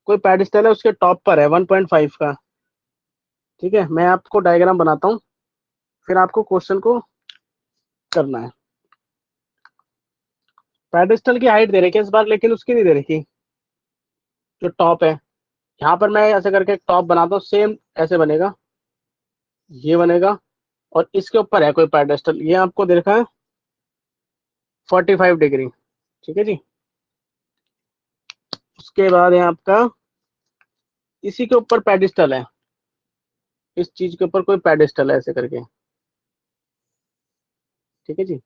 कोई पेडिस्टल है, उसके टॉप पर है 1.5 का। ठीक है, मैं आपको डायग्राम बनाता हूँ, फिर आपको क्वेश्चन को करना है। पेडिस्टल की हाइट दे रखी है इस बार, लेकिन उसकी नहीं दे रखी, जो टॉप है। यहाँ पर मैं ऐसे करके एक टॉप बनाता हूँ, सेम ऐसे बनेगा, ये बनेगा, और इसके ऊपर है कोई पेडेस्टल, ये आपको दे रखा है 45 डिग्री। ठीक है जी, उसके बाद है आपका, इसी के ऊपर पेडिस्टल है, इस चीज के ऊपर कोई पेडिस्टल है ऐसे करके। ठीक है जी,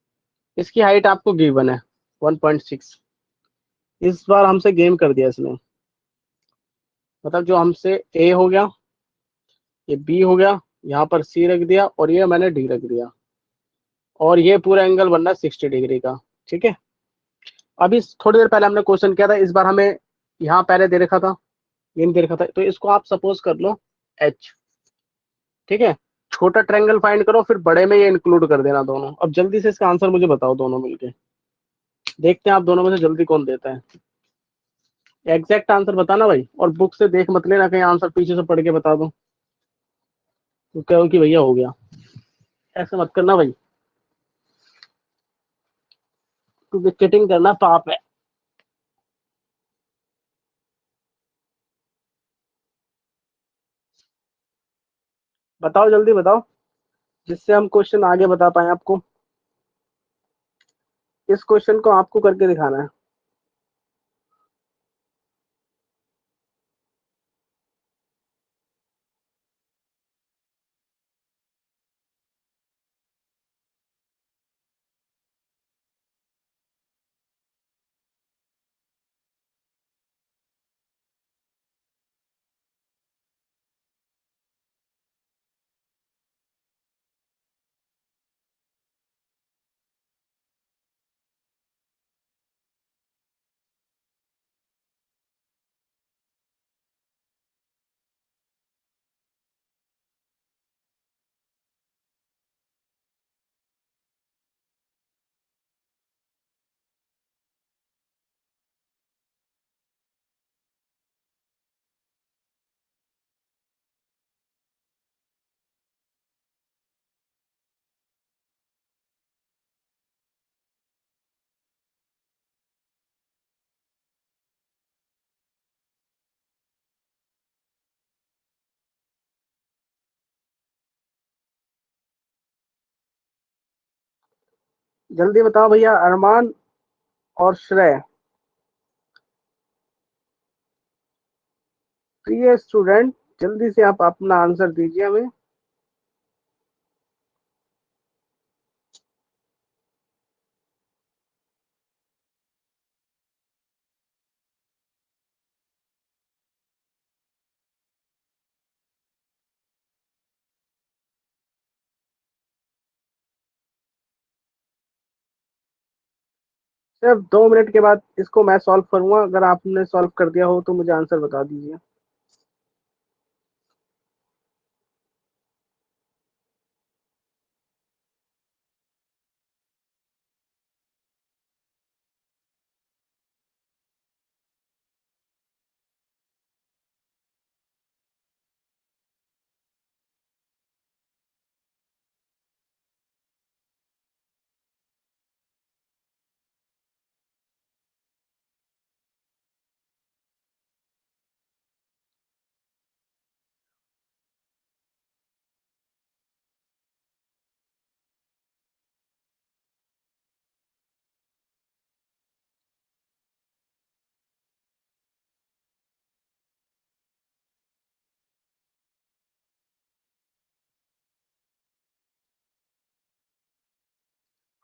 इसकी हाइट आपको गिवन है 1.6। इस बार हमसे गेम कर दिया इसने, मतलब जो हमसे ए हो गया, ये बी हो गया, यहाँ पर सी रख दिया, और ये मैंने डी रख दिया, और ये पूरा एंगल बनना है 60 डिग्री का। ठीक है, अभी थोड़ी देर पहले हमने क्वेश्चन किया था, इस बार हमें यहाँ पहले दे रखा था, ये नहीं दे रखा था, तो इसको आप सपोज कर लो एच। ठीक है, छोटा ट्रायंगल फाइंड करो, फिर बड़े में ये इंक्लूड कर देना दोनों। अब जल्दी से इसका आंसर मुझे बताओ दोनों मिलके, देखते हैं आप दोनों में से जल्दी कौन देता है। एग्जैक्ट आंसर बताना भाई, और बुक से देख मत लेना, कहीं आंसर पीछे से पढ़ के बता दो तो कहो कि भैया हो गया। ऐसे मत करना भाई, क्योंकि चीटिंग करना पाप है। बताओ जल्दी बताओ, जिससे हम क्वेश्चन आगे बता पाए आपको। इस क्वेश्चन को आपको करके दिखाना है। जल्दी बताओ भैया, अरमान और श्रेय। प्रिय स्टूडेंट, जल्दी से आप अपना आंसर दीजिए हमें। सिर्फ 2 मिनट के बाद इसको मैं सॉल्व करूंगा। अगर आपने सॉल्व कर दिया हो तो मुझे आंसर बता दीजिए।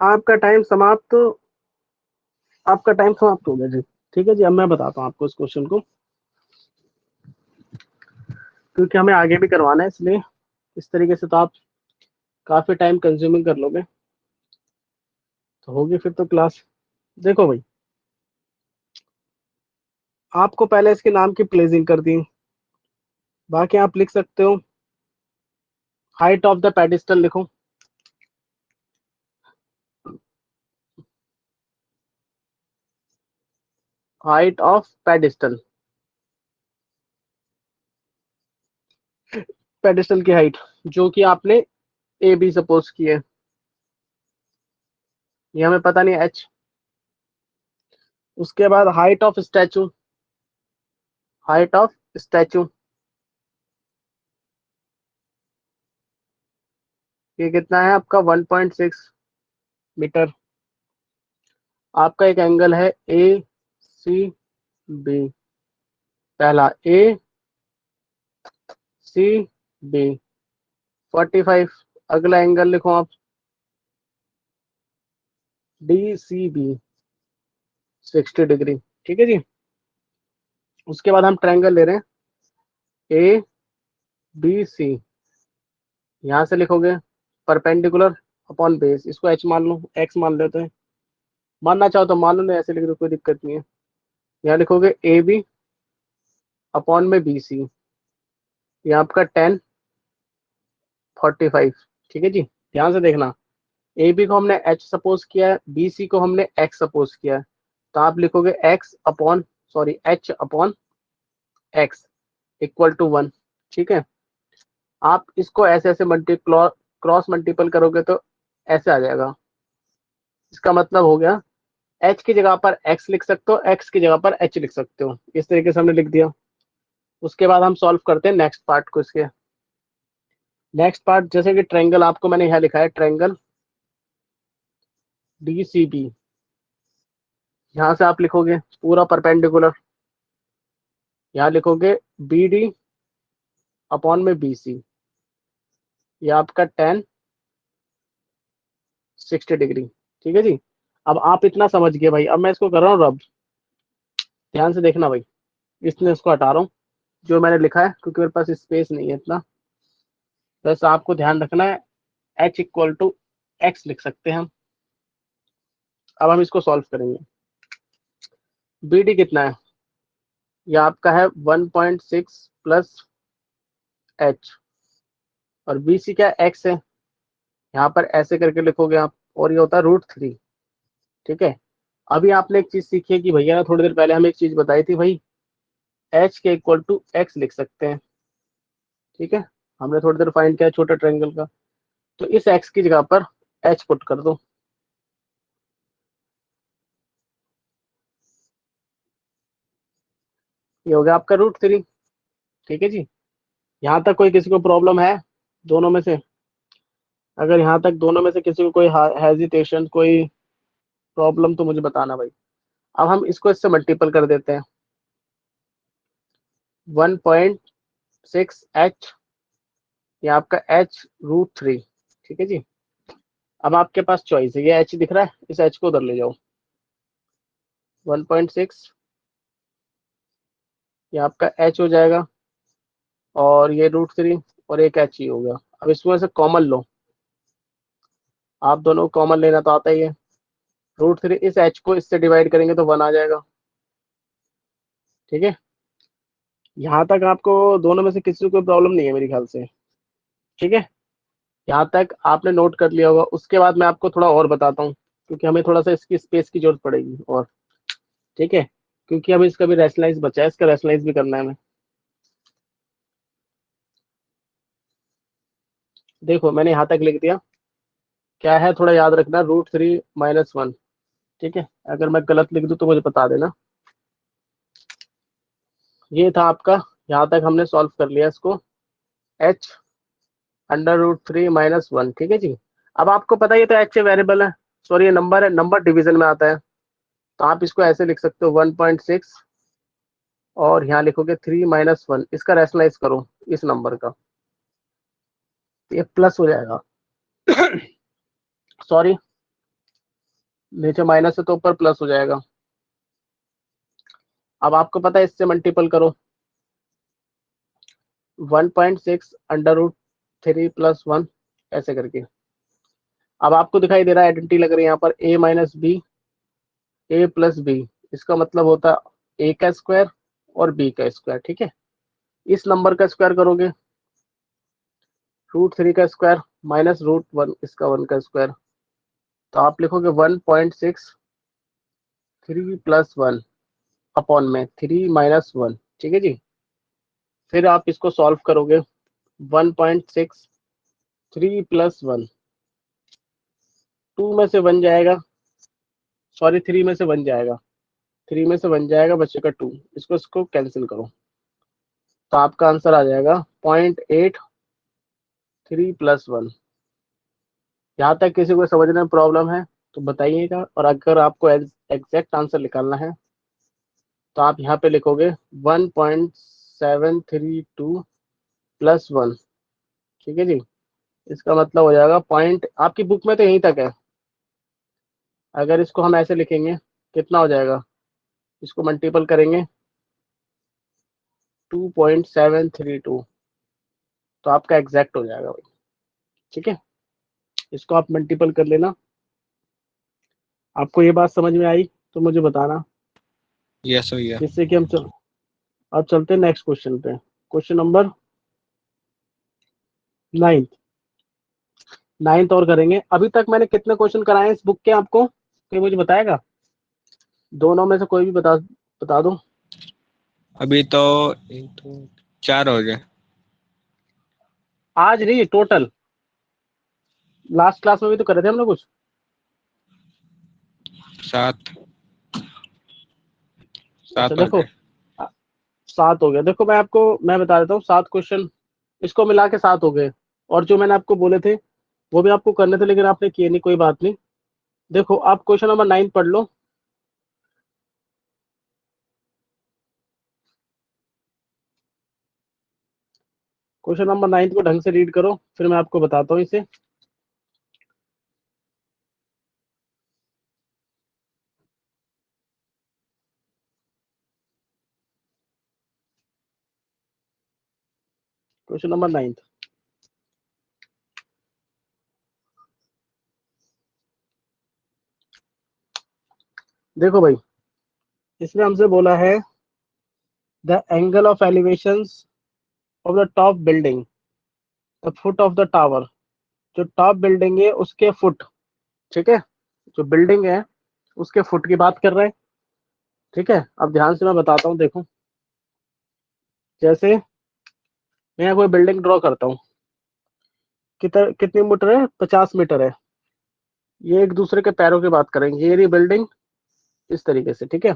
आपका टाइम समाप्त। आपका टाइम समाप्त हो गया जी। ठीक है जी, अब मैं बताता हूँ आपको इस क्वेश्चन को, क्योंकि हमें आगे भी करवाना है, इसलिए इस तरीके से तो आप काफी टाइम कंज्यूमिंग कर लोगे, तो होगी फिर तो क्लास। देखो भाई, आपको पहले इसके नाम की प्लेसिंग कर दी, बाकी आप लिख सकते हो हाइट ऑफ द पेडिस्टल लिखो। हाइट ऑफ पेडिस्टल, पेडिस्टल की हाइट जो कि आपने ए बी सपोज की है, ये हमें पता नहीं एच। उसके बाद height of statute, height of statute ये कितना है आपका 1.6 मीटर। आपका एक एंगल है ए सी बी, पहला ए सी बी 45। अगला एंगल लिखो आप डी सी बी 60 डिग्री। ठीक है जी। उसके बाद हम ट्रायंगल ले रहे हैं ए बी सी, यहाँ से लिखोगे परपेंडिकुलर अपॉन बेस, इसको एच मान लो, एक्स मान लेते हैं, मानना चाहो तो मान लो, नहीं ऐसे लिख दो, कोई दिक्कत नहीं है। यहाँ लिखोगे ए बी अपॉन में बी सी, ये आपका 10 45। ठीक है जी, ध्यान से देखना, ए बी को हमने एच सपोज किया है, बी सी को हमने एक्स सपोज किया है, तो आप लिखोगे X upon sorry H upon X equal to 1। ठीक है, आप इसको ऐसे ऐसे क्रॉस मल्टीपल करोगे तो ऐसे आ जाएगा। इसका मतलब हो गया एच की जगह पर एक्स लिख सकते हो, एक्स की जगह पर एच लिख सकते हो, इस तरीके से हमने लिख दिया। उसके बाद हम सॉल्व करते हैं नेक्स्ट पार्ट को। इसके नेक्स्ट पार्ट जैसे कि ट्रायंगल, आपको मैंने यहाँ लिखा है ट्रायंगल डी सी बी, यहाँ से आप लिखोगे पूरा परपेंडिकुलर, यहाँ लिखोगे बी डी अपॉन में बी सी, ये आपका 10 60 डिग्री। ठीक है जी, अब आप इतना समझ गए भाई। अब मैं इसको कर रहा हूँ रब, ध्यान से देखना भाई, इसने इसको हटा रहा हूँ जो मैंने लिखा है, क्योंकि मेरे पास स्पेस नहीं है इतना। बस आपको ध्यान रखना है एच इक्वल टू एक्स लिख सकते हैं हम। अब हम इसको सॉल्व करेंगे। बी डी कितना है, ये आपका है 1.6 प्लस एच, और बी सी क्या एक्स है, यहाँ पर ऐसे करके लिखोगे आप, और ये होता है √3। ठीक है, अभी आपने एक चीज सीखी है कि भैया थोड़ी देर पहले हमें एक चीज बताई थी भाई, एच के इक्वल टू एक्स लिख सकते हैं। ठीक है, हमने थोड़ी देर फाइंड किया छोटा ट्रायंगल का, तो इस एक्स की जगह पर एच पुट कर दो, ये हो गया आपका √3। ठीक है जी, यहाँ तक कोई किसी को प्रॉब्लम है दोनों में से? अगर यहाँ तक दोनों में से किसी को कोई हेजिटेशन, कोई प्रॉब्लम, तो मुझे बताना भाई। अब हम इसको इससे मल्टीपल कर देते हैं, 1.6 एच, ये आपका एच √3। ठीक है जी, अब आपके पास चॉइस है, ये एच दिख रहा है, इस एच को उधर ले जाओ, 1.6 ये आपका एच हो जाएगा, और ये √3 और एक एच ही होगा। अब इसमें से कॉमन लो, आप दोनों को कॉमन लेना तो आता ही है, √3 इस h को इससे डिवाइड करेंगे तो 1 आ जाएगा। ठीक है, यहाँ तक आपको दोनों में से किसी को कोई प्रॉब्लम नहीं है मेरे ख्याल से। ठीक है, यहाँ तक आपने नोट कर लिया होगा। उसके बाद मैं आपको थोड़ा और बताता हूँ, क्योंकि हमें थोड़ा सा इसकी स्पेस की जरूरत पड़ेगी और। ठीक है, क्योंकि अभी इसका भी रैशनलाइज बचा है, इसका रैशनलाइज भी करना है हमें। देखो मैंने यहाँ तक लिख दिया, क्या है थोड़ा याद रखना, √3 - 1। ठीक है, अगर मैं गलत लिख दूं तो मुझे बता देना। ये था आपका, यहाँ तक हमने सॉल्व कर लिया इसको, h √3 - 1। ठीक है जी। अब आपको पता है ये तो h वेरिएबल है, सॉरी ये नंबर है, नंबर डिवीजन में आता है, तो आप इसको ऐसे लिख सकते हो 1.6 और यहाँ लिखोगे 3 - 1। इसका रैशनलाइज करो इस नंबर का, ये प्लस हो जाएगा। सॉरी, नीचे माइनस है तो ऊपर प्लस हो जाएगा। अब आपको पता है इससे मल्टीपल करो, 1.6 √3 + 1 ऐसे करके। अब आपको दिखाई दे रहा है, आइडेंटिटी लग रही है यहाँ पर, a - b a + b, इसका मतलब होता है a का स्क्वायर और b का स्क्वायर। ठीक है, इस नंबर का स्क्वायर करोगे, √3 का स्क्वायर माइनस √1 इसका 1 का स्क्वायर, तो आप लिखोगे 1.6 3 + 1 अपॉन में 3 - 1। ठीक है जी, फिर आप इसको सॉल्व करोगे, 1.6 3 + 1, 2 में से 1 जाएगा, सॉरी 3 में से 1 जाएगा, 3 में से 1 जाएगा, बचेगा 2, इसको कैंसिल करो, तो आपका आंसर आ जाएगा 0.83 + 1। यहाँ तक किसी को समझने में प्रॉब्लम है तो बताइएगा, और अगर आपको एग्जैक्ट आंसर निकालना है तो आप यहाँ पे लिखोगे 1.732 + 1। ठीक है जी, इसका मतलब हो जाएगा पॉइंट, आपकी बुक में तो यहीं तक है, अगर इसको हम ऐसे लिखेंगे कितना हो जाएगा, इसको मल्टीपल करेंगे 2.732, तो आपका एग्जैक्ट हो जाएगा भाई। ठीक है, इसको आप मल्टीपल कर लेना। आपको ये बात समझ में आई तो मुझे बताना, यस भैया। जिससे कि अब चलते हैं नेक्स्ट क्वेश्चन पे। क्वेश्चन नंबर 9, 9 और करेंगे। अभी तक मैंने कितने क्वेश्चन कराए हैं इस बुक के, आपको कोई मुझे बताएगा? दोनों में से कोई भी बता दो। अभी तो 4 हो गए। आज नहीं, टोटल लास्ट क्लास में भी तो करे थे हम लोग कुछ। 7 अच्छा 7 हो देखो, गए। 7 हो गया। देखो मैं बता देता हूँ, 7 क्वेश्चन इसको मिला के 7 हो गए, और जो मैंने आपको बोले थे वो भी आपको करने थे, लेकिन आपने किए नहीं, कोई बात नहीं। देखो आप क्वेश्चन नंबर 9 पढ़ लो। क्वेश्चन नंबर 9 को ढंग से रीड करो, फिर मैं आपको बताता हूँ इसे। क्वेश्चन नंबर 9, देखो भाई, इसमें हमसे बोला है the angle of elevations of the top building, the foot of the tower. जो टॉप बिल्डिंग है उसके फुट, ठीक है, जो बिल्डिंग है उसके फुट की बात कर रहे हैं। ठीक है, अब ध्यान से मैं बताता हूँ, देखो जैसे मैं यहाँ कोई बिल्डिंग ड्रॉ करता हूँ, कितनी मीटर है, 50 मीटर है। ये एक दूसरे के पैरों की बात करेंगे, ये रही बिल्डिंग इस तरीके से। ठीक है,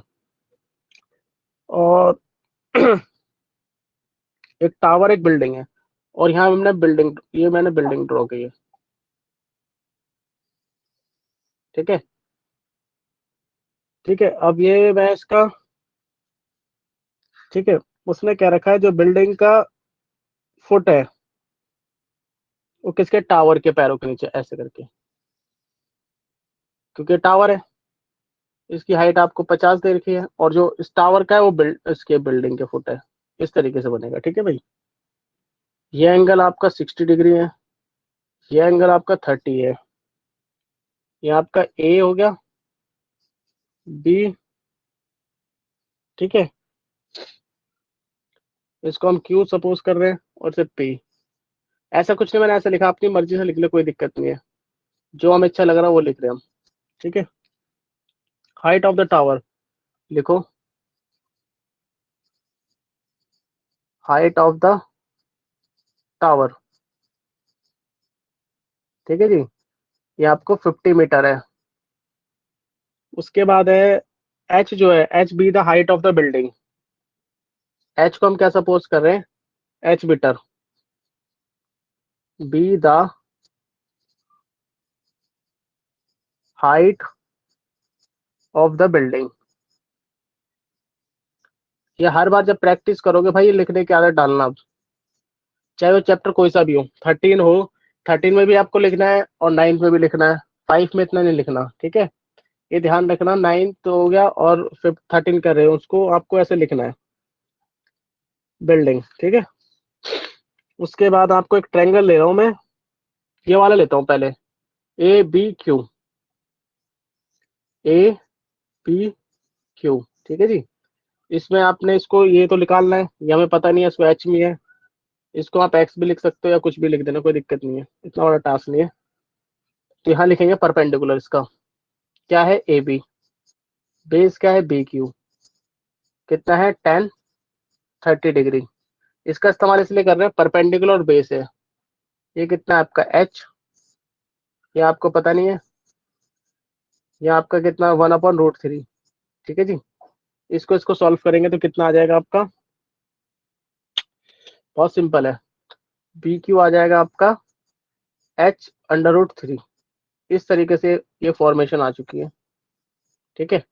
और एक टावर एक बिल्डिंग है, और यहाँ मैंने बिल्डिंग ड्रॉ की है। ठीक है, ठीक है, अब ये मैं इसका, ठीक है, उसने क्या रखा है, जो बिल्डिंग का फुट है वो किसके, टावर के पैरों के नीचे ऐसे करके, क्योंकि टावर है, इसकी हाइट आपको 50 दे रखी है, और जो इस टावर का है वो इसके बिल्डिंग के फुट है। इस तरीके से बनेगा। ठीक है भाई, ये एंगल आपका 60 डिग्री है, ये एंगल आपका 30 है, ये आपका ए हो गया, बी, ठीक है, इसको हम क्यू सपोज कर रहे हैं और सिर्फ पी। ऐसा कुछ नहीं, मैंने ऐसा लिखा, अपनी मर्जी से लिख ले, कोई दिक्कत नहीं है, जो हमें अच्छा लग रहा है वो लिख रहे हैं हम, ठीक है। हाइट ऑफ द टावर लिखो, हाइट ऑफ द टावर, ठीक है जी, ये आपको 50 मीटर है। उसके बाद है एच, जो है H be the height of the building. H को हम क्या सपोज कर रहे हैं, H metre, be the height of the building. ये हर बार जब प्रैक्टिस करोगे भाई, ये लिखने की आदत डालना अब, चाहे वो चैप्टर कोई सा भी हो, 13 हो, 13 में भी आपको लिखना है और 9 में भी लिखना है, 5 में इतना नहीं लिखना, ठीक है। ये ध्यान रखना, 9 तो हो गया और फिर 13 कर रहे हो, उसको आपको ऐसे लिखना है, बिल्डिंग, ठीक है। उसके बाद आपको एक ट्रायंगल ले रहा हूं मैं, ये वाला लेता हूँ पहले, A B Q, A B Q, ठीक है जी। इसमें आपने इसको ये तो निकालना है, ये हमें पता नहीं है, इसको एच में है, इसको आप एक्स भी लिख सकते हो या कुछ भी लिख देना, कोई दिक्कत नहीं है, इतना बड़ा टास्क नहीं है। तो यहाँ लिखेंगे परपेंडिकुलर, इसका क्या है ए बी, बेस क्या है बी क्यू, कितना है 10 30 डिग्री। इसका इस्तेमाल इसलिए कर रहे हैं, परपेंडिकुलर और बेस है, ये कितना है आपका एच, ये आपको पता नहीं है, ये आपका कितना 1/√3, ठीक है जी। इसको इसको सॉल्व करेंगे तो कितना आ जाएगा आपका, बहुत सिंपल है, बी क्यू आ जाएगा आपका h√3। इस तरीके से ये फॉर्मेशन आ चुकी है, ठीक है।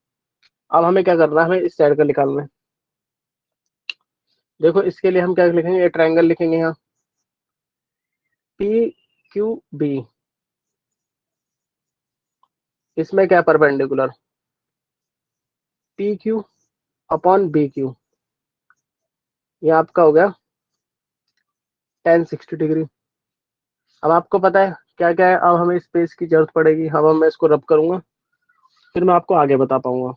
अब हमें क्या करना है, हमें इस साइड का निकालना है। देखो इसके लिए हम क्या लिखेंगे, ये ट्रायंगल लिखेंगे यहाँ, पी क्यू बी, इसमें क्या perpendicular, P Q upon B Q, ये आपका हो गया 10 60 डिग्री। अब आपको पता है क्या क्या है, अब हमें स्पेस की जरूरत पड़ेगी, अब मैं इसको रब करूंगा, फिर मैं आपको आगे बता पाऊंगा।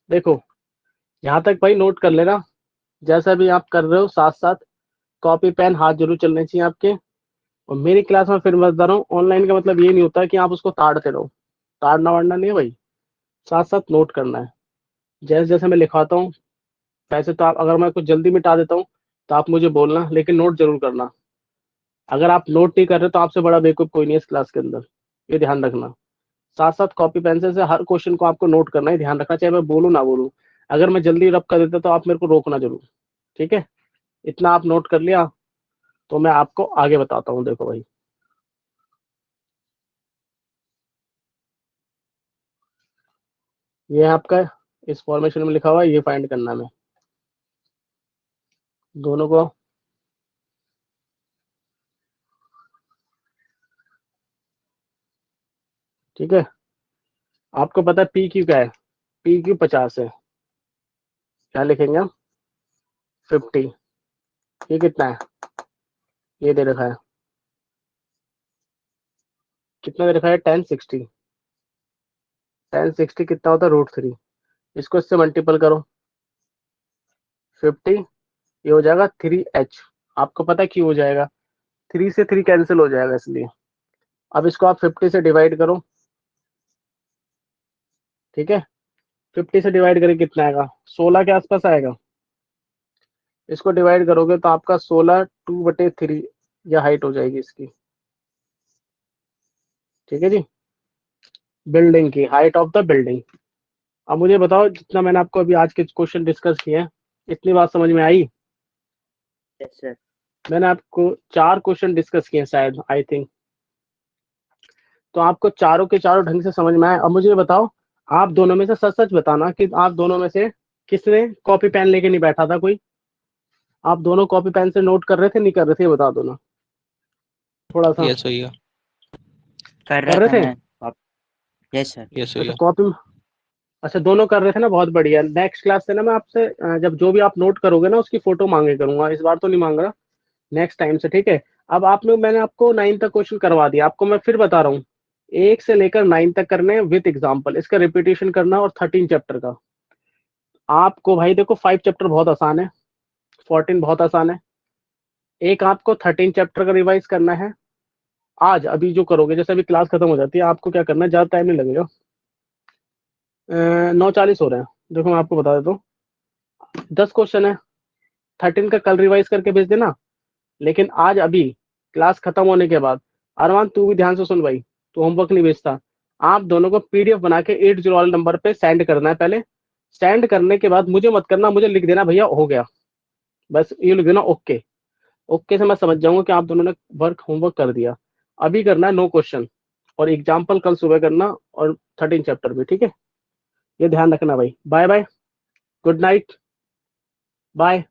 देखो यहाँ तक भाई नोट कर लेना, जैसा भी आप कर रहे हो साथ साथ कॉपी पेन हाथ जरूर चलने चाहिए आपके। और मेरी क्लास में फिर मैं बता रहा हूँ, ऑनलाइन का मतलब ये नहीं होता कि आप उसको ताड़ते रहो, ताड़ना वाड़ना नहीं है भाई, साथ साथ नोट करना है, जैसे जैसे मैं लिखाता हूँ। वैसे तो आप, अगर मैं कुछ जल्दी मिटा देता हूँ तो आप मुझे बोलना, लेकिन नोट जरूर करना। अगर आप नोट नहीं कर रहे तो आपसे बड़ा बेवकूफ कोई नहीं है इस क्लास के अंदर, ये ध्यान रखना। साथ साथ कॉपी पेंसिल से हर क्वेश्चन को आपको नोट करना है, ध्यान रखना, चाहे मैं बोलूँ ना बोलूँ। अगर मैं जल्दी रब कर देता तो आप मेरे को रोकना जरूर, ठीक है। इतना आप नोट कर लिया तो मैं आपको आगे बताता हूँ। देखो भाई, ये आपका इस फॉर्मेशन में लिखा हुआ है, ये फाइंड करना है हमें दोनों को। ठीक है, आपको पता है पी क्यू क्या है, पी क्यू 50 है, क्या लिखेंगे हम 50। ये कितना है, ये दे रखा है, कितना दे रखा है 10 60। 10 60 कितना होता है √3, इसको इससे मल्टीपल करो 50, ये हो जाएगा 3h। आपको पता है क्यों हो जाएगा, 3 से 3 कैंसिल हो जाएगा इसलिए। अब इसको आप 50 से डिवाइड करो, ठीक है। 50 से डिवाइड करके कितना आएगा, 16 के आसपास आएगा। इसको डिवाइड करोगे तो आपका 16 2/3 यह हाइट हो जाएगी इसकी, ठीक है जी, बिल्डिंग की हाइट ऑफ द बिल्डिंग। अब मुझे बताओ, जितना मैंने आपको अभी आज के क्वेश्चन डिस्कस किए हैं, इतनी बात समझ में आई। Yes sir. मैंने आपको 4 क्वेश्चन डिस्कस किए शायद, आई थिंक, तो आपको चारों के चारों ढंग से समझ में आए। अब मुझे ये बताओ, आप दोनों में से सच सच बताना कि आप दोनों में से किसने कॉपी पेन लेके नहीं बैठा था। कोई, आप दोनों कॉपी पेन से नोट कर रहे थे नहीं कर रहे थे, ये बता दो ना थोड़ा सा। यस भैया, कर कर रहा रहे था थे, मैं। Yes sir. यस अच्छा भैया। कॉपी, अच्छा दोनों कर रहे थे ना, बहुत बढ़िया। नेक्स्ट क्लास से ना मैं आपसे जब जो भी आप नोट करोगे ना उसकी फोटो मांगे करूंगा, इस बार तो नहीं मांग रहा, नेक्स्ट टाइम से, ठीक है। अब आप में मैंने आपको 9 तक क्वेश्चन करवा दिया, आपको मैं फिर बता रहा हूँ, 1 से लेकर 9 तक करने विद एग्जाम्पल, इसका रिपीटेशन करना और 13 चैप्टर का। आपको भाई देखो 5 चैप्टर बहुत आसान है, 14 बहुत आसान है, एक आपको 13 चैप्टर का रिवाइज करना है। आज अभी जो करोगे, जैसे अभी क्लास खत्म हो जाती है, आपको क्या करना है, ज़्यादा टाइम नहीं लगेगा। 9:40 हो रहे हैं, देखो मैं आपको बता देता हूँ। 10 क्वेश्चन है, 13 का कल रिवाइज करके भेज देना, लेकिन आज अभी क्लास खत्म होने के बाद, अरमान तू भी ध्यान से सुन भाई, तू होमवर्क नहीं भेजता, आप दोनों को पीडीएफ बना के 80 वाले नंबर पे सेंड करना है। पहले सेंड करने के बाद मुझे मत करना, मुझे लिख देना भैया हो गया, बस ये लिख देना ओके। ओके से मैं समझ जाऊंगा कि आप दोनों ने वर्क होमवर्क कर दिया। अभी करना है 9 क्वेश्चन और एग्जाम्पल कल सुबह करना, और 13 चैप्टर भी, ठीक है। ये ध्यान रखना भाई। Bye bye, good night, bye.